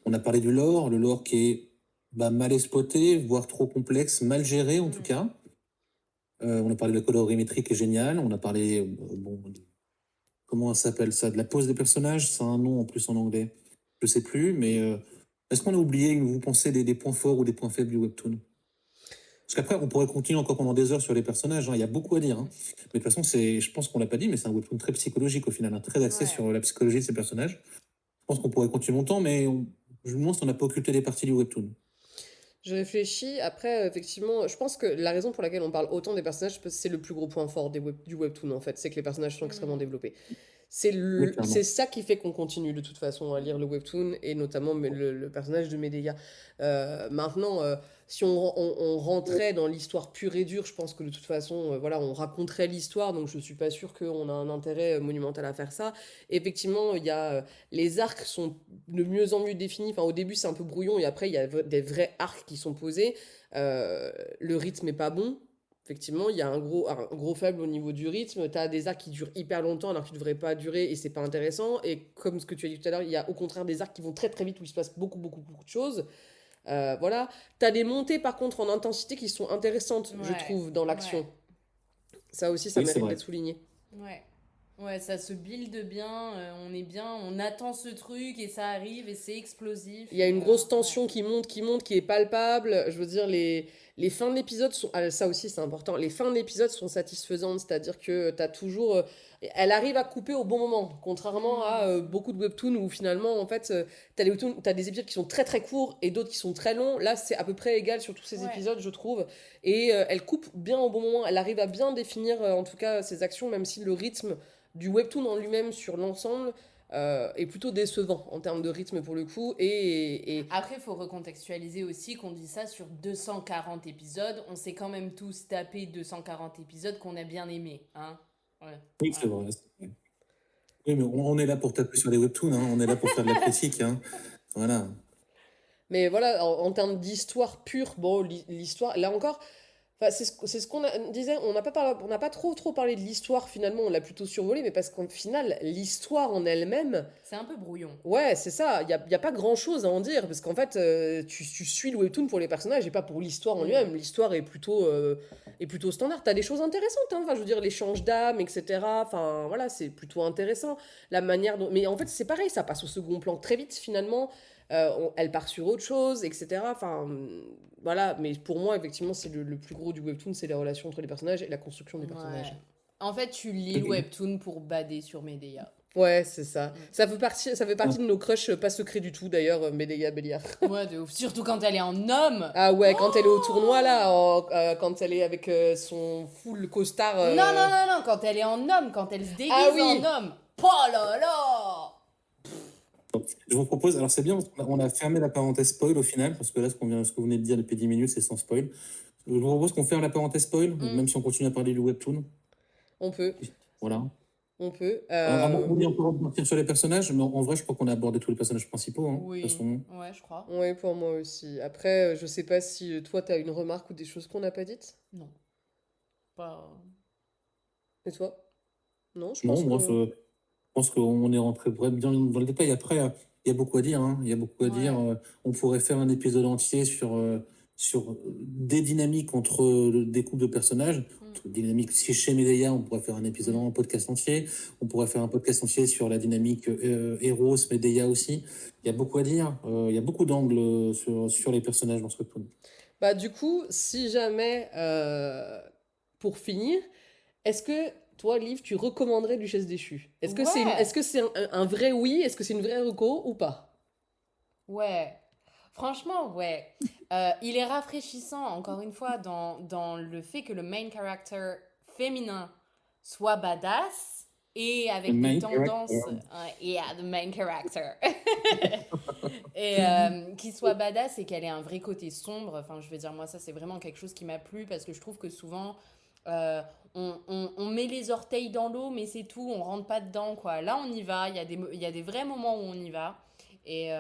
On a parlé du lore, le lore qui est bah, mal exploité, voire trop complexe, mal géré en tout cas. On a parlé de la colorimétrie qui est géniale. On a parlé, bon, comment ça s'appelle ça? De la pose des personnages? C'est un nom en plus en anglais. Je sais plus, mais est-ce qu'on a oublié, vous pensez, des points forts ou des points faibles du webtoon? Parce qu'après, on pourrait continuer encore pendant des heures sur les personnages, hein. Il y a beaucoup à dire. Hein. Mais de toute façon, je pense qu'on l'a pas dit, mais c'est un webtoon très psychologique au final, hein, très axé sur la psychologie de ces personnages. Je pense qu'on pourrait continuer longtemps, mais je me demande si on n'a pas occulté des parties du webtoon. Je réfléchis. Après, effectivement, je pense que la raison pour laquelle on parle autant des personnages, c'est le plus gros point fort du webtoon, en fait. C'est que les personnages sont extrêmement développés. C'est ça qui fait qu'on continue de toute façon à lire le webtoon et notamment le personnage de Medea. Maintenant, si on rentrait dans l'histoire pure et dure, je pense que de toute façon, voilà, on raconterait l'histoire, donc je suis pas sûre qu'on a un intérêt monumental à faire ça. Et effectivement, il y a les arcs sont de mieux en mieux définis. Enfin, au début, c'est un peu brouillon et après, il y a des vrais arcs qui sont posés. Le rythme est pas bon. Effectivement, il y a un gros faible au niveau du rythme. Tu as des arcs qui durent hyper longtemps alors qu'ils ne devraient pas durer et c'est pas intéressant. Et comme ce que tu as dit tout à l'heure, il y a au contraire des arcs qui vont très très vite où il se passe beaucoup beaucoup beaucoup de choses. Voilà. Tu as des montées par contre en intensité qui sont intéressantes, je Ouais, trouve, dans ouais, l'action. Ça aussi, ça Oui, c'est mérite vrai. d'être souligné. ouais. Ouais, ça se build bien, on est bien, on attend ce truc et ça arrive et c'est explosif Il y a et une grosse ouais. tension qui monte, qui est palpable. Je veux dire, les fins de l'épisode sont. Ah, ça aussi, c'est important. Les fins de l'épisode sont satisfaisantes, c'est-à-dire que tu as toujours. Elle arrive à couper au bon moment, contrairement à Hmm. beaucoup de webtoons où finalement, en fait, t'as des épisodes qui sont très très courts et d'autres qui sont très longs. Là, c'est à peu près égal sur tous ces Ouais. épisodes, je trouve. Et elle coupe bien au bon moment. Elle arrive à bien définir, en tout cas, ses actions, même si le rythme du webtoon en lui-même sur l'ensemble est plutôt décevant en termes de rythme pour le coup. Et Après, il faut recontextualiser aussi qu'on dit ça sur 240 épisodes. On s'est quand même tous tapé 240 épisodes qu'on a bien aimés, hein. Ouais, Oui, c'est voilà. vrai. Oui, mais on est là pour taper sur les webtoons, hein. On est là pour faire de la critique, hein. Voilà. Mais voilà, en termes d'histoire pure, bon, l'histoire, là encore, enfin, c'est ce qu'on disait, on n'a pas trop parlé de l'histoire finalement, on l'a plutôt survolé, mais parce qu'en final, l'histoire en elle-même, C'est un peu brouillon. ouais, c'est ça, y a pas grand-chose à en dire, parce qu'en fait, tu suis le webtoon pour les personnages et pas pour l'histoire en Hmm. lui-même. L'histoire est plutôt standard. T'as des choses intéressantes, hein, enfin, je veux dire, l'échange d'âmes, etc. Enfin, voilà, c'est plutôt intéressant. La manière dont... Mais en fait, c'est pareil, ça passe au second plan très vite, finalement. Elle part sur autre chose, etc. Enfin, voilà, mais pour moi, effectivement, c'est le plus gros du webtoon, c'est les relations entre les personnages et la construction des Ouais. personnages. En fait, tu lis le webtoon pour bader sur Medea. Ouais, c'est ça. Mm. Ça fait partie de nos crushs pas secrets du tout, d'ailleurs, Medea Belliard. Ouais, de ouf. Surtout quand elle est en homme. Ah ouais, quand elle est au Oh, tournoi, là, quand elle est avec son full costard. non, non, non, non, quand elle est en homme, quand elle se Ah déguise en oui! homme. Oh là là. Je vous propose, alors c'est bien, on a fermé la parenthèse spoil au final, parce que là, ce que vous venez de dire depuis 10 minutes, c'est sans spoil. Je vous propose qu'on ferme la parenthèse spoil, Mm. même si on continue à parler du webtoon. On peut, Voilà. on peut. À moins qu'on ait encore repartir sur les personnages, mais en vrai, je crois qu'on a abordé tous les personnages principaux, hein, de toute Oui, façon. ouais, je crois. Ouais, pour moi aussi. Après, je sais pas si toi, t'as une remarque ou des choses qu'on n'a pas dites. Non, pas. Et toi? Non, je Non, pense moi, que... je pense qu'on est rentré vraiment bien dans le détail. Après, il y a beaucoup à dire, hein. Il y a beaucoup à dire. Ouais. On pourrait faire un épisode entier sur des dynamiques entre des couples de personnages. Mm. Entre dynamique, si chez Medea, on pourrait faire un épisode, Mm. un podcast entier. On pourrait faire un podcast entier sur la dynamique Eros, Medea aussi. Il y a beaucoup à dire. Il y a beaucoup d'angles sur les personnages dans ce webtoon. Bah, du coup, si jamais, pour finir, est-ce que toi, Liv, tu recommanderais Duchesse déchue? Ouais. Est-ce que c'est un vrai oui? Est-ce que c'est une vraie reco ou pas? Ouais. Franchement, ouais. Il est rafraîchissant, encore une fois, dans le fait que le main character féminin soit badass et The avec des main tendances. character. Yeah, the main character. Et qu'il soit badass et qu'elle ait un vrai côté sombre. Enfin, je veux dire, moi, ça, c'est vraiment quelque chose qui m'a plu parce que je trouve que souvent, euh, on met les orteils dans l'eau, mais c'est tout, on rentre pas dedans, quoi. Là, on y va, il y a des vrais moments où on y va. Et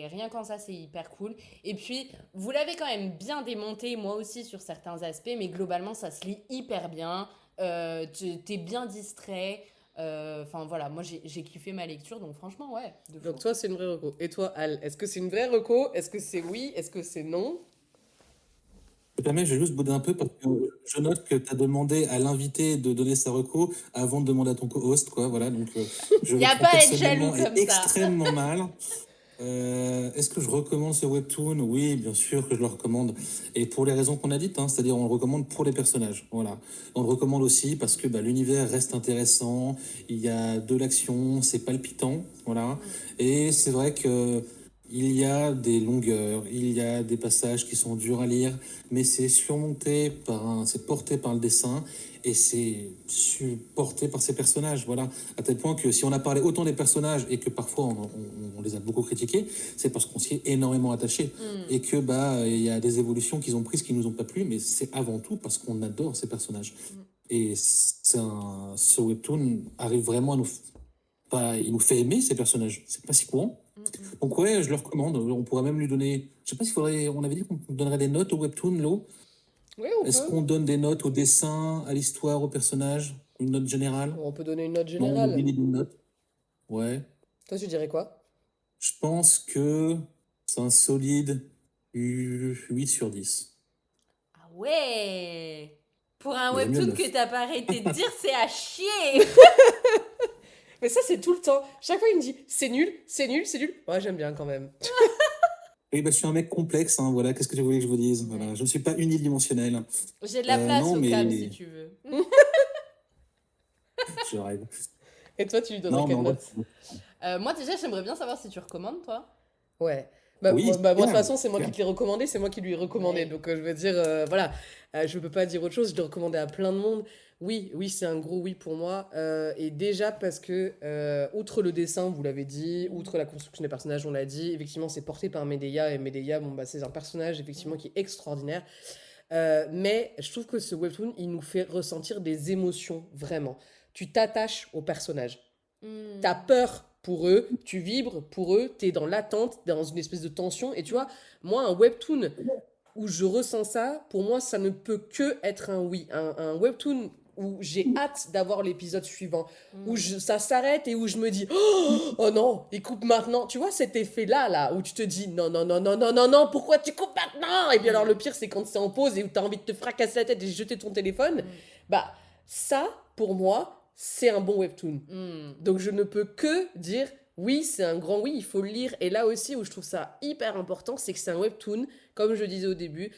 rien qu'en ça, c'est hyper cool. Et puis, vous l'avez quand même bien démonté, moi aussi, sur certains aspects, mais globalement, ça se lit hyper bien. T'es bien distrait. Enfin, voilà, moi, j'ai kiffé ma lecture, donc franchement, ouais, de fou. Donc toi, c'est une vraie reco. Et toi, Al, est-ce que c'est une vraie reco? Est-ce que c'est oui? Est-ce que c'est non? Je te permets, j'ai juste boudé un peu parce que je note que tu as demandé à l'invité de donner sa reco avant de demander à ton co-host, quoi. Voilà, donc je Y le a prends pas à être jaloux personnellement et comme ça. extrêmement mal. Est-ce que je recommande ce webtoon? Oui, bien sûr que je le recommande. Et pour les raisons qu'on a dites, hein, c'est-à-dire on le recommande pour les personnages. Voilà. On le recommande aussi parce que l'univers reste intéressant, il y a de l'action, c'est palpitant. Voilà. Et c'est vrai que il y a des longueurs, il y a des passages qui sont durs à lire, mais c'est c'est porté par le dessin et c'est supporté par ces personnages. Voilà. À tel point que si on a parlé autant des personnages et que parfois on les a beaucoup critiqués, c'est parce qu'on s'y est énormément attaché et que il y a des évolutions qu'ils ont prises qui nous ont pas plu, mais c'est avant tout parce qu'on adore ces personnages. Et ce webtoon arrive vraiment à il nous fait aimer ces personnages. C'est pas si courant. Donc ouais, je le recommande. On pourrait même lui donner. Je sais pas s'il faudrait. On avait dit qu'on donnerait des notes au webtoon, Lo. Oui, on Est-ce peut. qu'on donne des notes au dessin, à l'histoire, au personnage? Une note générale? On peut donner une note Non, on générale. oublie une note. Ouais. Toi, tu dirais quoi? Je pense que c'est un solide 8 sur 10. Ah ouais! Pour un Il y a mieux webtoon neuf. que t'as pas arrêté de dire, c'est à chier! Mais ça, c'est tout le temps. Chaque fois, il me dit c'est nul, c'est nul, c'est nul. Ouais, j'aime bien quand même. Oui, bah, je suis un mec complexe, hein, voilà, qu'est-ce que vous voulez que je vous dise? Voilà, Ouais. je ne suis pas unidimensionnel. J'ai de la place Non, au cam si mais tu veux. je rêve. Et toi, tu lui donnerais Non, mais quelle en vrai, note? Moi déjà, j'aimerais bien savoir si tu recommandes, toi. Ouais. oui, Moi, de toute clair, façon, c'est moi qui clair. te l'ai recommandé, c'est moi qui lui ai recommandé. Ouais. Donc, je veux dire, voilà, je peux pas dire autre chose. Je l'ai recommandé à plein de monde. Oui, oui, c'est un gros oui pour moi. Et déjà parce que, outre le dessin, vous l'avez dit, outre la construction des personnages, on l'a dit, effectivement, c'est porté par Medea. Et Medea, bon, bah, c'est un personnage, effectivement, qui est extraordinaire. Mais je trouve que ce webtoon, il nous fait ressentir des émotions, vraiment. Tu t'attaches aux personnages. T'as peur pour eux, tu vibres pour eux, t'es dans l'attente, dans une espèce de tension. Et tu vois, moi, un webtoon où je ressens ça, pour moi, ça ne peut que être un oui. Un webtoon où j'ai hâte d'avoir l'épisode suivant, où ça s'arrête et où je me dis oh non, il coupe maintenant. Tu vois cet effet-là, là, où tu te dis non, non, non, non, non, non, non, pourquoi tu coupes maintenant? Et puis alors, le pire, c'est quand c'est en pause et où t'as envie de te fracasser la tête et jeter ton téléphone. Bah, ça, pour moi, c'est un bon webtoon. Donc je ne peux que dire oui, c'est un grand oui, il faut le lire. Et là aussi où je trouve ça hyper important, c'est que c'est un webtoon, comme je disais au début,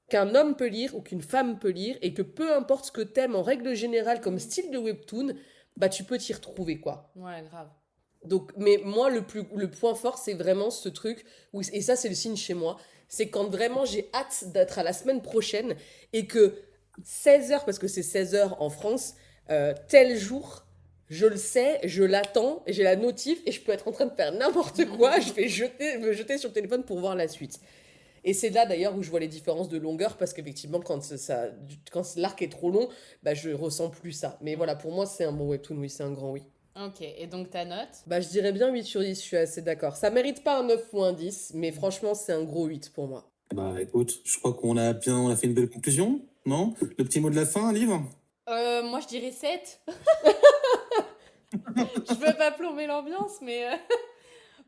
qu'un homme peut lire ou qu'une femme peut lire et que peu importe ce que t'aimes en règle générale comme style de webtoon, bah tu peux t'y retrouver quoi. Ouais, grave. Donc, mais moi, le point fort, c'est vraiment ce truc, et ça, c'est le signe chez moi, c'est quand vraiment j'ai hâte d'être à la semaine prochaine et que 16h, parce que c'est 16h en France, tel jour, je le sais, je l'attends, j'ai la notif et je peux être en train de faire n'importe quoi, je vais me jeter sur le téléphone pour voir la suite. Et c'est là d'ailleurs où je vois les différences de longueur parce qu'effectivement, quand l'arc est trop long, bah, je ressens plus ça. Mais voilà, pour moi, c'est un bon webtoon, oui, c'est un grand oui. Ok, et donc ta note? Bah, je dirais bien 8 sur 10, je suis assez d'accord. Ça mérite pas un 9 ou un 10, mais franchement, c'est un gros 8 pour moi. Bah écoute, je crois on a fait une belle conclusion, non? Le petit mot de la fin, un livre? Moi je dirais 7. Je veux pas plomber l'ambiance, mais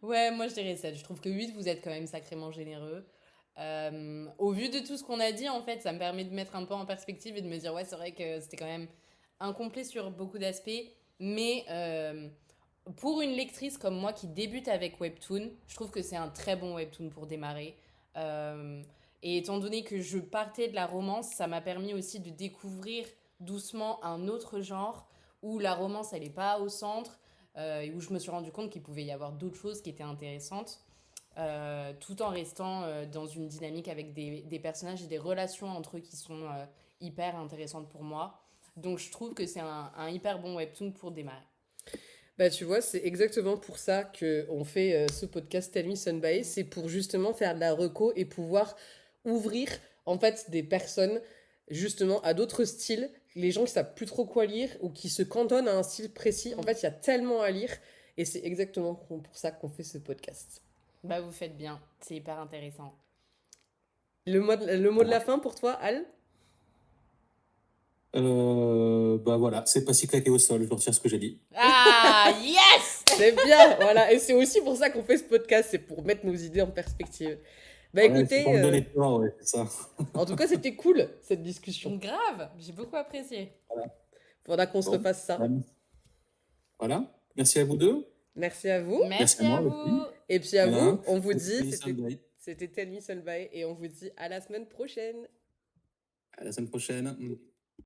ouais, moi je dirais 7. Je trouve que 8, vous êtes quand même sacrément généreux. Au vu de tout ce qu'on a dit, en fait, ça me permet de mettre un peu en perspective et de me dire, ouais, c'est vrai que c'était quand même incomplet sur beaucoup d'aspects, mais pour une lectrice comme moi qui débute avec Webtoon, je trouve que c'est un très bon Webtoon pour démarrer. Et étant donné que je partais de la romance, ça m'a permis aussi de découvrir doucement un autre genre où la romance, elle n'est pas au centre, et où je me suis rendu compte qu'il pouvait y avoir d'autres choses qui étaient intéressantes. Tout en restant dans une dynamique avec des personnages et des relations entre eux qui sont hyper intéressantes pour moi. Donc je trouve que c'est un hyper bon webtoon pour démarrer. Bah, tu vois, c'est exactement pour ça qu'on fait ce podcast Tell Me Sunbae. C'est pour justement faire de la reco et pouvoir ouvrir en fait des personnes justement à d'autres styles. Les gens qui savent plus trop quoi lire ou qui se cantonnent à un style précis. En fait, il y a tellement à lire et c'est exactement pour ça qu'on fait ce podcast. Bah vous faites bien, c'est hyper intéressant. Le mot de la fin pour toi, Al? Bah voilà, c'est pas si claqué au sol, je retire ce que j'ai dit. Ah yes! C'est bien, voilà. Et c'est aussi pour ça qu'on fait ce podcast, c'est pour mettre nos idées en perspective. Bah Ouais, écoutez, c'est pour me donner peur, ouais, c'est ça. en tout cas, c'était cool cette discussion. Grave, j'ai beaucoup apprécié. Faudra qu'on se Bon. refasse ça. Voilà, merci à vous deux. Merci à vous. Merci à à moi vous. aussi. Et puis à Voilà. vous, on vous dit, Feliz Sunday. c'était Tell Me Sunbae et on vous dit à la semaine prochaine. À la semaine prochaine.